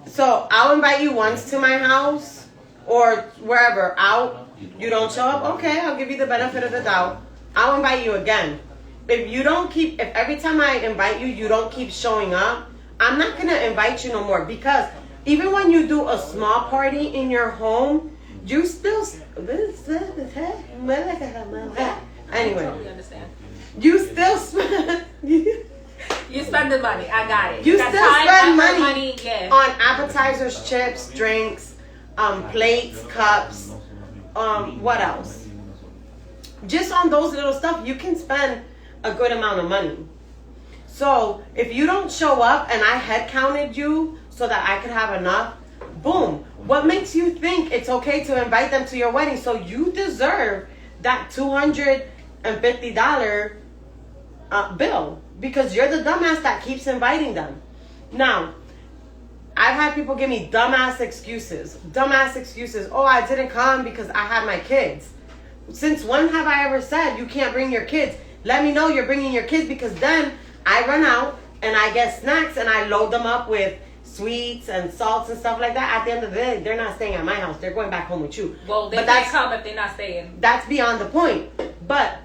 So I'll invite you once to my house or wherever out. You don't show up, okay, I'll give you the benefit of the doubt. I'll invite you again. If every time I invite you, you don't keep showing up, I'm not going to invite you no more. Because even when you do a small party in your home, you still... Anyway. Totally understand. You still spend... You spend the money. I got it. You still spend money yeah. on appetizers, chips, drinks, plates, cups, what else? Just on those little stuff, you can spend a good amount of money. So if you don't show up and I head counted you so that I could have enough, boom. What makes you think it's okay to invite them to your wedding? So you deserve that $250 bill because you're the dumbass that keeps inviting them. Now, I've had people give me dumbass excuses. Oh, I didn't come because I had my kids. Since when have I ever said you can't bring your kids? Let me know you're bringing your kids, because then I run out and I get snacks and I load them up with sweets and salts and stuff like that. At the end of the day, they're not staying at my house. They're going back home with you. Well, they can't come if they're not staying. That's beyond the point. But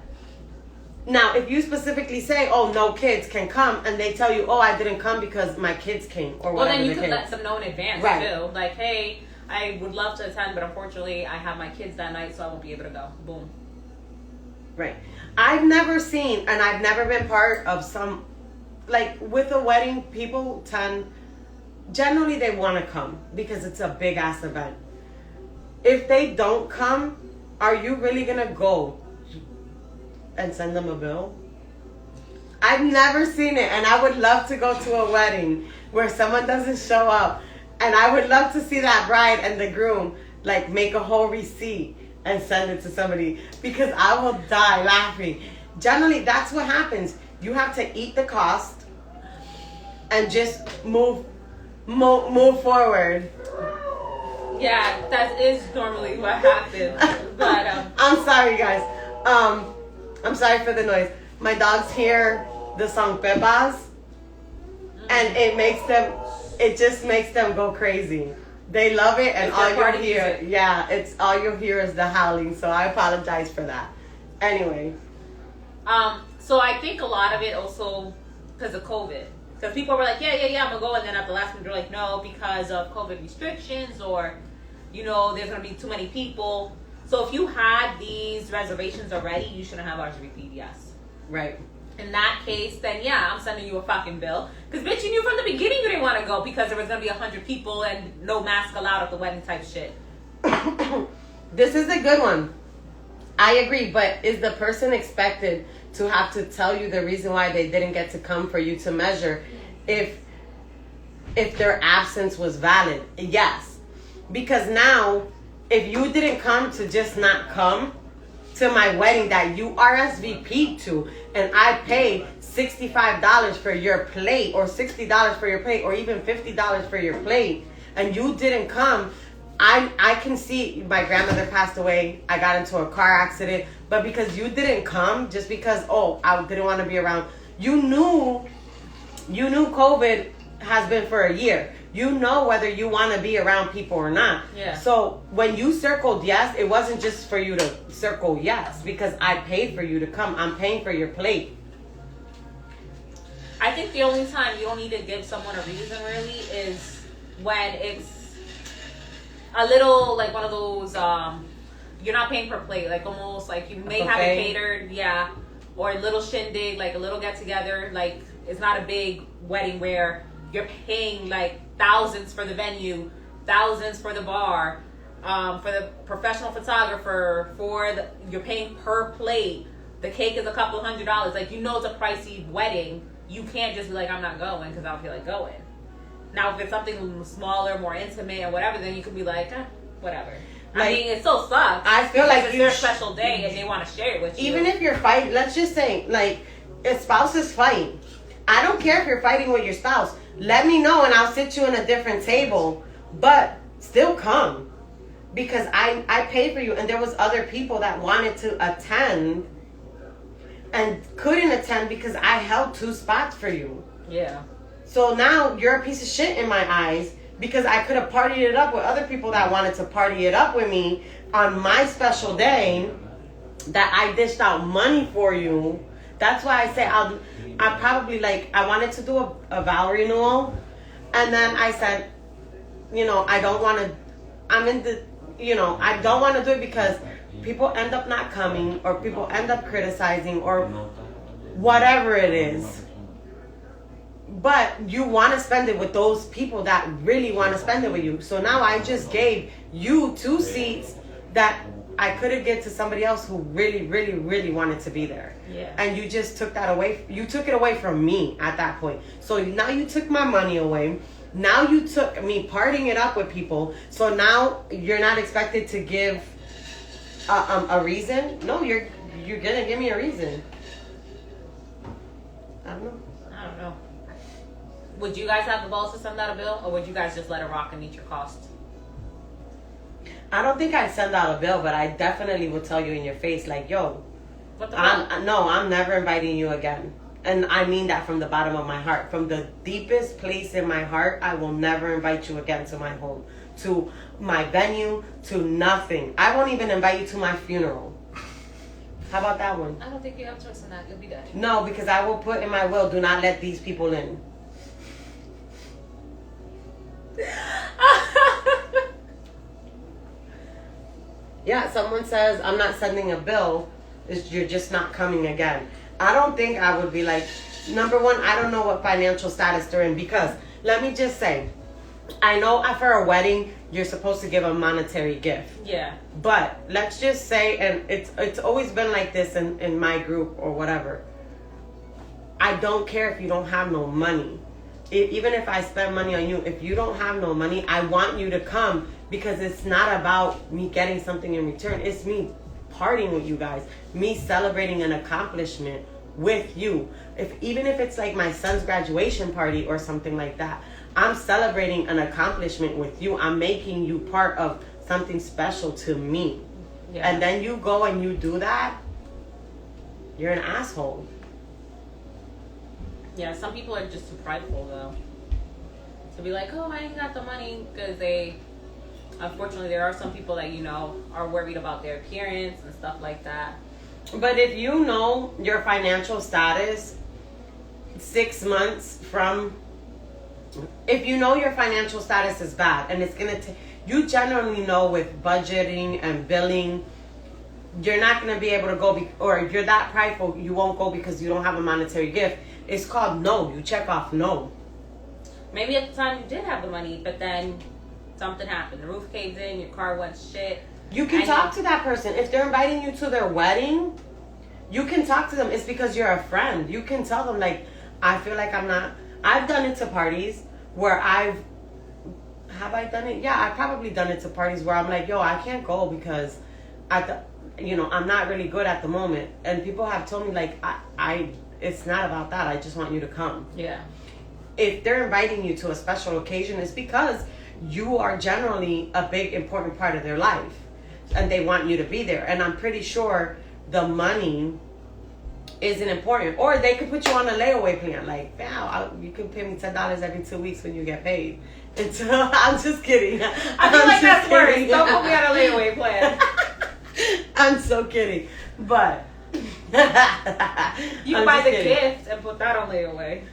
now, if you specifically say, oh, no kids can come, and they tell you, oh, I didn't come because my kids came, or whatever. Well, then you could let them know in advance, right, too. Like, hey, I would love to attend, but unfortunately, I have my kids that night, so I won't be able to go. Boom. Right. I've never seen, and I've never been part of some, like, with a wedding, people generally they want to come because it's a big ass event. If they don't come, are you really going to go and send them a bill? I've never seen it, and I would love to go to a wedding where someone doesn't show up, and I would love to see that bride and the groom like make a whole receipt and send it to somebody, because I will die laughing. Generally, that's what happens. You have to eat the cost and just move forward. Yeah, that is normally what happens. But I'm sorry, guys. I'm sorry for the noise. My dogs hear the song Pepas, and it just makes them go crazy. They love it, and it's all you'll hear, all you'll hear is the howling. So I apologize for that. Anyway. So I think a lot of it also because of COVID. So people were like, yeah, I'm gonna go, and then at the last minute they're like, no, because of COVID restrictions, or there's gonna be too many people. So if you had these reservations already, you shouldn't have RSVP'd, yes. Right. In that case, then yeah, I'm sending you a fucking bill. Because bitch, you knew from the beginning you didn't want to go because there was going to be 100 people and no mask allowed at the wedding type shit. This is a good one. I agree, but is the person expected to have to tell you the reason why they didn't get to come for you to measure if their absence was valid? Yes. Because now, if you didn't come to just not come to my wedding that you RSVP'd to, and I paid $65 for your plate, or $60 for your plate, or even $50 for your plate, and you didn't come, I can see my grandmother passed away, I got into a car accident, but because you didn't come, just because, I didn't want to be around, you knew COVID has been for a year. You know whether you want to be around people or not. Yeah. So when you circled yes, it wasn't just for you to circle yes, because I paid for you to come. I'm paying for your plate. I think the only time you don't need to give someone a reason really is when it's a little like one of those you're not paying per plate, like almost like you may have it catered, yeah, or a little shindig, like a little get together. Like it's not a big wedding where you're paying like thousands for the venue, thousands for the bar, for the professional photographer, you're paying per plate. The cake is a couple $100. Like, you know, it's a pricey wedding. You can't just be like, I'm not going because I don't feel like going. Now, if it's something smaller, more intimate, or whatever, then you could be like, whatever. Like, I mean, it still sucks. I feel like it's their special day and they want to share it with you. Even if you're fighting, let's just say, like, if spouses fight, I don't care if you're fighting with your spouse. Let me know and I'll sit you in a different table. But still come. Because I paid for you. And there was other people that wanted to attend and couldn't attend because I held 2 spots for you. Yeah. So now you're a piece of shit in my eyes because I could have partied it up with other people that wanted to party it up with me on my special day that I dished out money for you. That's why I say I probably like, I wanted to do a vow renewal. And then I said, you know, I don't want to, I don't want to do it because people end up not coming or people end up criticizing or whatever it is. But you want to spend it with those people that really want to spend it with you. So now I just gave you 2 seats that I could have given to somebody else who really, really, really wanted to be there. Yeah. And you just took that away. You took it away from me at that point. So now you took my money away. Now you took me partying it up with people. So now you're not expected to give a reason. No, you're gonna give me a reason. I don't know. Would you guys have the balls to send out a bill, or would you guys just let it rock and eat your cost? I don't think I'd send out a bill, but I definitely would tell you in your face, like, yo, what the I'm never inviting you again. And I mean that from the bottom of my heart. From the deepest place in my heart, I will never invite you again to my home, to my venue, to nothing. I won't even invite you to my funeral. How about that one? I don't think you have a choice in that. You'll be dead. No, because I will put in my will, do not let these people in. Yeah, someone says, I'm not sending a bill. You're just not coming again. I don't think I would be like, number one, I don't know what financial status they're in. Because, let me just say, I know for a wedding, you're supposed to give a monetary gift. Yeah. But, let's just say, and it's always been like this in my group or whatever. I don't care if you don't have no money. Even if I spend money on you, if you don't have no money, I want you to come because it's not about me getting something in return. It's me partying with you guys, me celebrating an accomplishment with you. Even if it's like my son's graduation party or something like that, I'm celebrating an accomplishment with you. I'm making you part of something special to me. Yeah. And then you go and you do that, you're an asshole. Yeah, some people are just too prideful, though. To be like, oh, I ain't got the money, because unfortunately, there are some people that, are worried about their appearance and stuff like that. But if you know your financial status 6 months from, if you know your financial status is bad, and it's going to take, you generally know with budgeting and billing, you're not going to be able to go, or you're that prideful, you won't go because you don't have a monetary gift. It's called no. You check off no. Maybe at the time you did have the money, but then something happened. The roof caved in, your car went shit. You can talk to that person. If they're inviting you to their wedding, you can talk to them. It's because you're a friend. You can tell them, like, I feel like I'm not. I've done it to parties where have I done it? Yeah, I've probably done it to parties where I'm like, yo, I can't go because I'm not really good at the moment. And people have told me, like, it's not about that. I just want you to come. Yeah. If they're inviting you to a special occasion, it's because you are generally a big, important part of their life. And they want you to be there. And I'm pretty sure the money isn't important. Or they could put you on a layaway plan. Like, wow, you can pay me $10 every 2 weeks when you get paid. I'm just kidding. I feel like that's worse. Don't put me on a layaway plan. I'm so kidding. But you buy the gift and put that on layaway.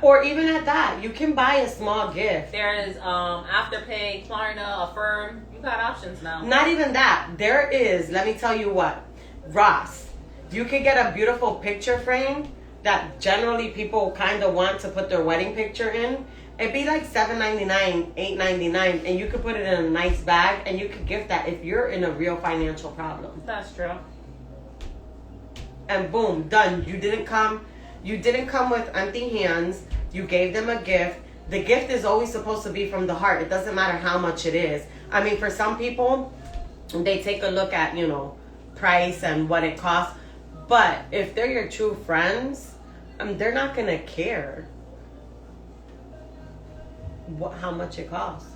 Or even at that, you can buy a small gift. There is Afterpay, Klarna, Affirm. You got options now. Not even that. There is, let me tell you what, Ross. You could get a beautiful picture frame that generally people kind of want to put their wedding picture in. It'd be like $7.99, $8.99, and you could put it in a nice bag, and you could gift that if you're in a real financial problem. That's true. And boom, done. You didn't come with empty hands. You gave them a gift. The gift is always supposed to be from the heart. It doesn't matter how much it is. I mean, for some people, they take a look at, price and what it costs. But if they're your true friends, they're not going to care how much it costs.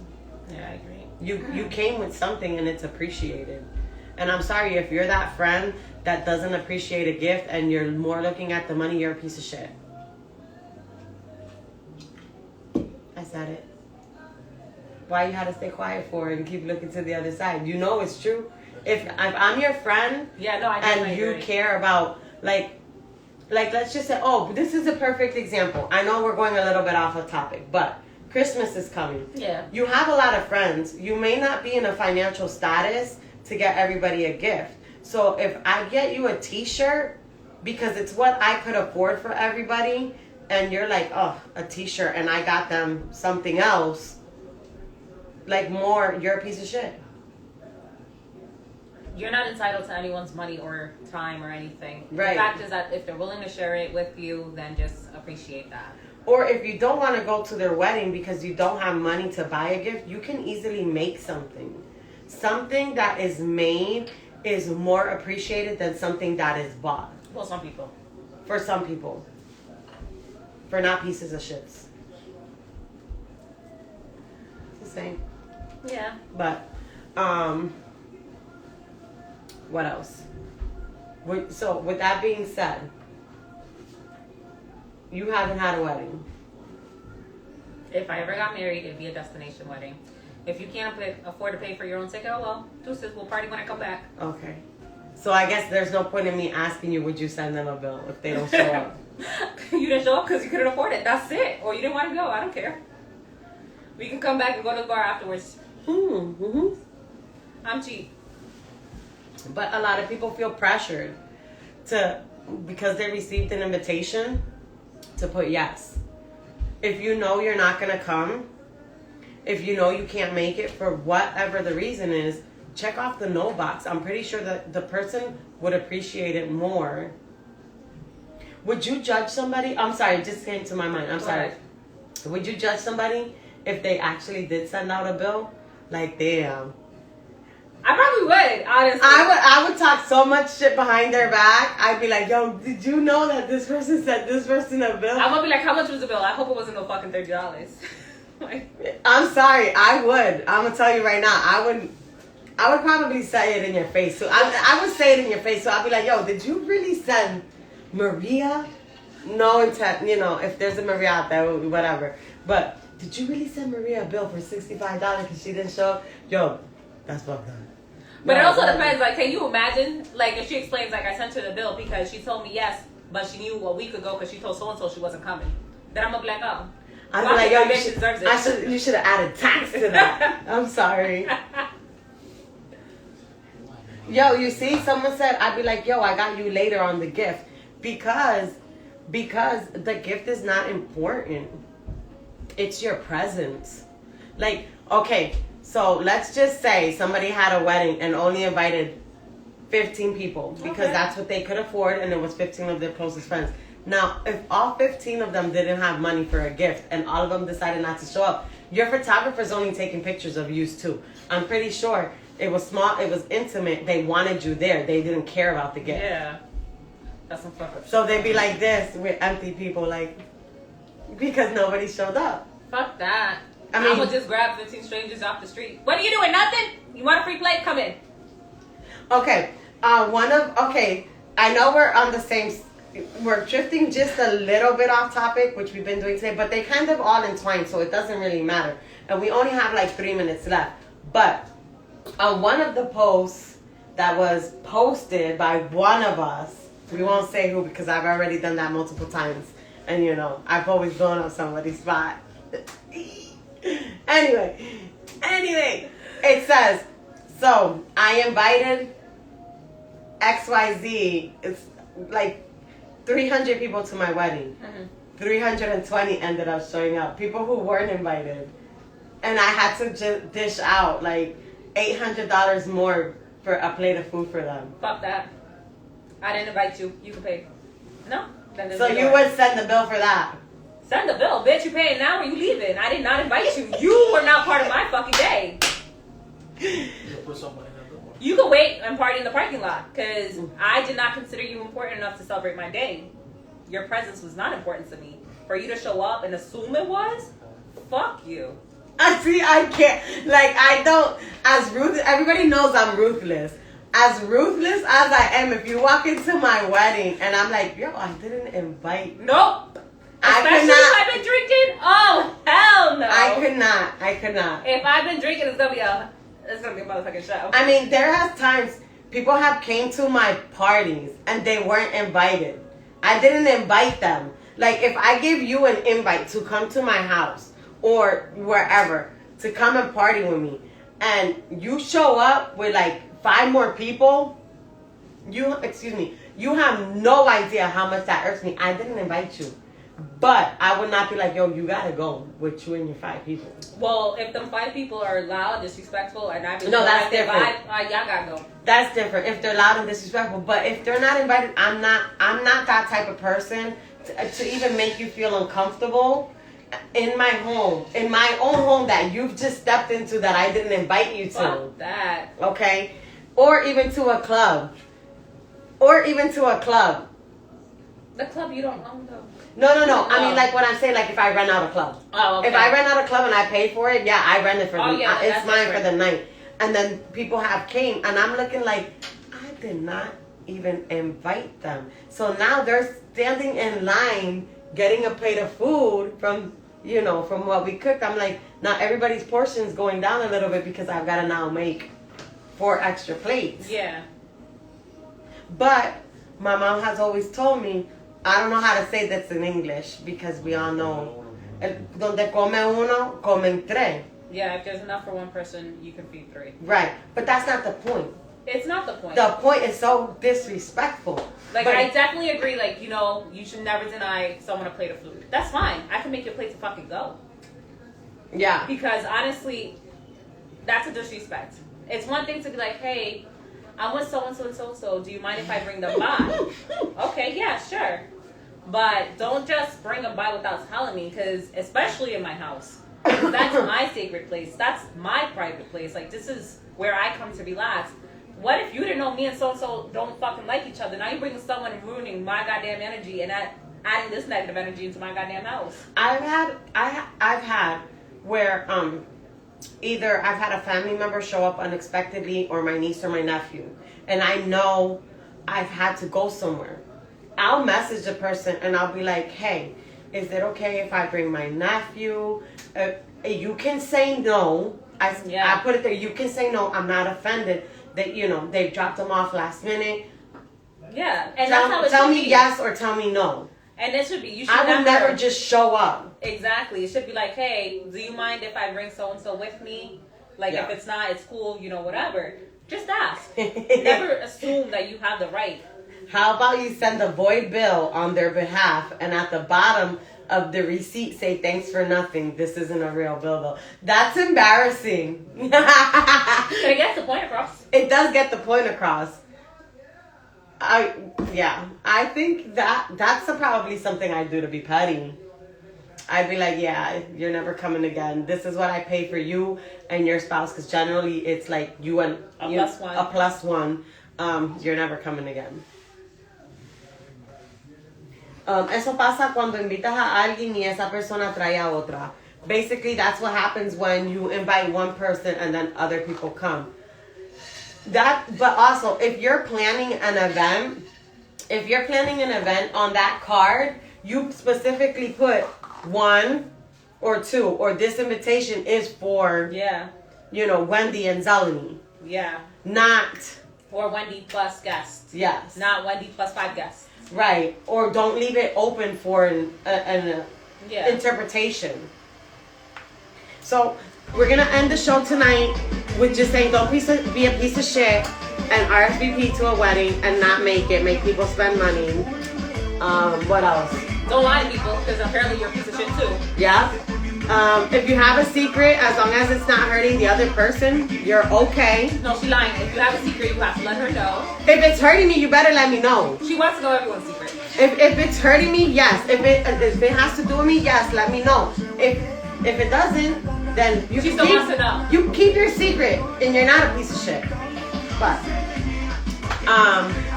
Yeah, I agree. You came with something and it's appreciated. And I'm sorry, if you're that friend that doesn't appreciate a gift and you're more looking at the money, you're a piece of shit. I said it. Why you had to stay quiet for and keep looking to the other side? You know it's true. If I'm your friend, yeah, no, I and you care about like let's just say, oh, this is a perfect example. I know we're going a little bit off of topic, but Christmas is coming. Yeah. You have a lot of friends. You may not be in a financial status to get everybody a gift. So if I get you a t-shirt because it's what I could afford for everybody, and you're like, oh, a t-shirt, and I got them something else, you're a piece of shit. You're not entitled to anyone's money or time or anything. Right. The fact is that if they're willing to share it with you, then just appreciate that. Or if you don't want to go to their wedding because you don't have money to buy a gift, you can easily make something. Something that is made is more appreciated than something that is bought. Well, some people. For some people. For not pieces of shits. It's the same. Yeah. But, what else? So, with that being said, you haven't had a wedding. If I ever got married, it'd be a destination wedding. If you can't afford to pay for your own ticket, oh well, deuces, we'll party when I come back. Okay. So I guess there's no point in me asking you, would you send them a bill if they don't show up? You didn't show up because you couldn't afford it. That's it. Or you didn't want to go. I don't care. We can come back and go to the bar afterwards. Mm-hmm. I'm cheap. But a lot of people feel pressured because they received an invitation to put yes. If you know you're not going to come, if you know you can't make it for whatever the reason is, check off the no box. I'm pretty sure that the person would appreciate it more. Would you judge somebody? I'm sorry, it just came to my mind. I'm sorry. Would you judge somebody if they actually did send out a bill? Like, damn. I probably would, honestly. I would talk so much shit behind their back. I'd be like, yo, did you know that this person sent this person a bill? I'm gonna be like, how much was the bill? I hope it wasn't no fucking $30. I'm sorry, I would. I'm gonna tell you right now, I would probably say it in your face. So I would say it in your face. So I'd be like, yo, did you really send Maria? No intent, if there's a Maria out there, whatever. But did you really send Maria a bill for $65 because she didn't show up? Yo, that's fucked up. But it also depends. Like, can you imagine? Like, if she explains, like, I sent her the bill because she told me yes, but she knew a week ago because she told so and so she wasn't coming. Then I'm gonna be like, oh. I'd be like, yo, you should have added tax to that. I'm sorry. Yo, you see, someone said, I'd be like, yo, I got you later on the gift because the gift is not important. It's your presence. Like, okay. So let's just say somebody had a wedding and only invited 15 people because that's what they could afford, and it was 15 of their closest friends. Now, if all 15 of them didn't have money for a gift and all of them decided not to show up, your photographer's only taking pictures of you too. I'm pretty sure it was small, it was intimate. They wanted you there. They didn't care about the gift. Yeah. That's some fuck up. So they'd be like this with empty people, like, because nobody showed up. Fuck that. I mean, I'm gonna just grab 15 strangers off the street. What are you doing? Nothing? You want a free plate? Come in. Okay. I know we're on the same. We're drifting just a little bit off topic, which we've been doing today, but they kind of all entwine, so it doesn't really matter. And we only have like 3 minutes left. But on one of the posts that was posted by one of us, we won't say who because I've already done that multiple times. And you know, I've always gone on somebody's spot. Anyway, it says, so I invited XYZ. It's like 300 people to my wedding. 320 ended up showing up. People who weren't invited. And I had to just dish out like $800 more for a plate of food for them. Fuck that. I didn't invite you. You can pay. No? Then So you would send the bill for that? Send the bill, bitch. You paying now or you leaving? I did not invite you. You were not part of my fucking day. Put somebody in that bill. You can wait and party in the parking lot because I did not consider you important enough to celebrate my day. Your presence was not important to me. For you to show up and assume it was, fuck you. I can't. Like, I don't. Everybody knows I'm ruthless. As ruthless as I am, if you walk into my wedding and I'm like, yo, I didn't invite. Nope. Especially if I've been drinking. Oh, hell no. I could not. If I've been drinking, it's gonna be a motherfucking show. I mean, there has times people have came to my parties and they weren't invited. I didn't invite them. Like, if I give you an invite to come to my house or wherever to come and party with me, and you show up with like 5 more people, you have no idea how much that irks me. I didn't invite you. But I would not be like, yo, you gotta go with you and your 5 people. Well, if them 5 people are loud, disrespectful, and I no, that's different. Y'all gotta go. That's different. If they're loud and disrespectful, but if they're not invited, I'm not that type of person to even make you feel uncomfortable in my home, in my own home that you've just stepped into that I didn't invite you to. Fuck that. Okay, or even to a club. The club you don't own though. No. I mean, like when I'm saying, like if I rent out a club. Oh, okay. If I rent out a club and I pay for it, yeah, I rent it for Oh, yeah, it's that's mine different. for the night. And then people have came, and I'm looking like, I did not even invite them. So now they're standing in line getting a plate of food from what we cooked. I'm like, now everybody's portion's going down a little bit because I've got to now make 4 extra plates. Yeah. But my mom has always told me, I don't know how to say this in English because we all know, donde come uno, comen tres. Yeah, if there's enough for one person, you can feed 3. Right, but that's not the point. It's not the point. The point is so disrespectful. Like, but I definitely agree, like, you should never deny someone a plate of food. That's fine. I can make your plate to fucking go. Yeah. Because, honestly, that's a disrespect. It's one thing to be like, hey, I'm with so-and-so and so-and-so. Do you mind if I bring them by? Okay, yeah, sure. But don't just bring them by without telling me, because especially in my house. That's my sacred place. That's my private place. Like, this is where I come to relax. What if you didn't know me and so-and-so don't fucking like each other? Now you're bringing someone and ruining my goddamn energy and adding this negative energy into my goddamn house. I've had where either I've had a family member show up unexpectedly or my niece or my nephew, and I know I've had to go somewhere. I'll message the person and I'll be like, hey, is it okay if I bring my nephew? You can say no. I put it there. You can say no. I'm not offended that they've dropped them off last minute. Yeah, and that's how it tell should me be. Yes or tell me no. And it should be. You should I will never just show up. Exactly. It should be like, hey, do you mind if I bring so and so with me? Like, Yeah. if it's not, it's cool. Whatever. Just ask. Never assume that you have the right. How about you send a void bill on their behalf, and at the bottom of the receipt say thanks for nothing. This isn't a real bill though. That's embarrassing. But it gets the point across. It does get the point across. I think that's probably something I'd do to be petty. I'd be like, yeah, you're never coming again. This is what I pay for you and your spouse, because generally it's like you and a plus one. You're never coming again. Eso pasa cuando invitas a alguien y esa persona trae a otra. Basically, that's what happens when you invite one person and then other people come. But also, if you're planning an event on that card, you specifically put 1 or 2, or this invitation is for, Wendy and Zeleny. Yeah. Not Or Wendy plus guests. Yes. Not Wendy plus 5 guests. Right. Or don't leave it open for an Yeah. interpretation. So we're gonna end the show tonight with just saying don't be a piece of shit and RSVP to a wedding and not make it. Make people spend money. What else? Don't lie to people because apparently you're a piece of shit too. Yeah. If you have a secret, as long as it's not hurting the other person, you're okay. No, she's lying. If you have a secret, you have to let her know. If it's hurting me, you better let me know. She wants to know everyone's secret. If it's hurting me, yes. If it has to do with me, yes, let me know. If it doesn't, then She still wants to know. You keep your secret, and you're not a piece of shit. But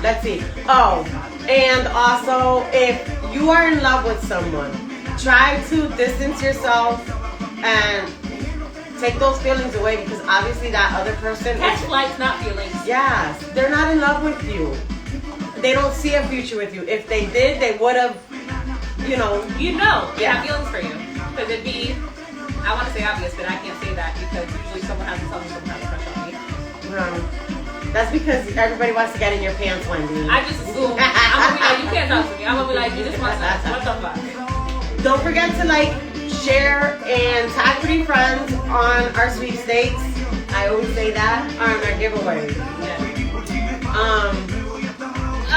let's see. Oh, and also, if you are in love with someone, try to distance yourself and take those feelings away because obviously that other person. Catch flights, not feelings. Yes, they're not in love with you. They don't see a future with you. If they did, they would have, You know, they Yeah. have feelings for you. Because it'd be, I want to say obvious, but I can't say that because usually someone has to tell me someone has a crush on me. That's because everybody wants to get in your pants, Wendy. I just assume, I'm going to be like, you can't talk to me. I'm going to be like, you just want sex. What the fuck? Don't forget to like, share, and tag 3 friends on our sweepstakes. I always say that on our giveaway. Yeah.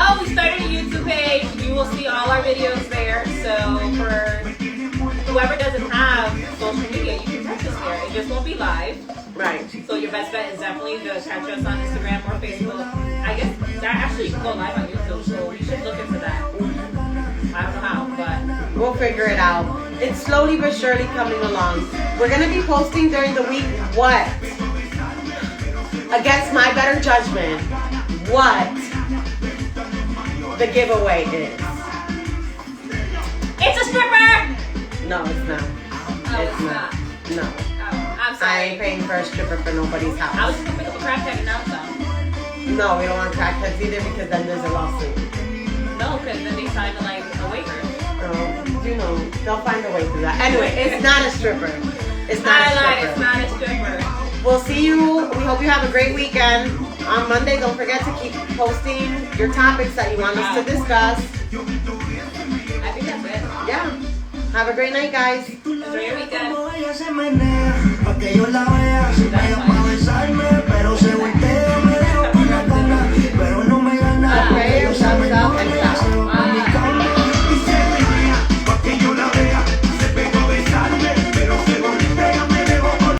Oh, we started a YouTube page. You will see all our videos there. So for whoever doesn't have social media, you can catch us there. It just won't be live. Right. So your best bet is definitely to catch us on Instagram or Facebook. I guess that actually you can go live on YouTube, so you should look into that. I don't know how, but We'll figure it out. It's slowly but surely coming along. We're going to be posting during the week what? Against my better judgment, what the giveaway is. it's a stripper. No, it's not. Oh, it's not. No. Oh, I'm I sorry. ain't paying for a stripper for nobody's I house. was just gonna pick up a crackhead and now some. No, we don't want crackheads either because then there's a lawsuit. No, because then they signed a waiver. They'll find a way through that. Anyway, it's not a stripper. It's not a I lied, stripper. it's not a stripper. We'll see you. We hope you have a great weekend. On Monday, don't forget to keep posting your topics that you want us to discuss. I think that's it. Yeah. Have a great night, guys. Enjoy your weekend. Como ella se menea, pa' que yo la vea. That's fine.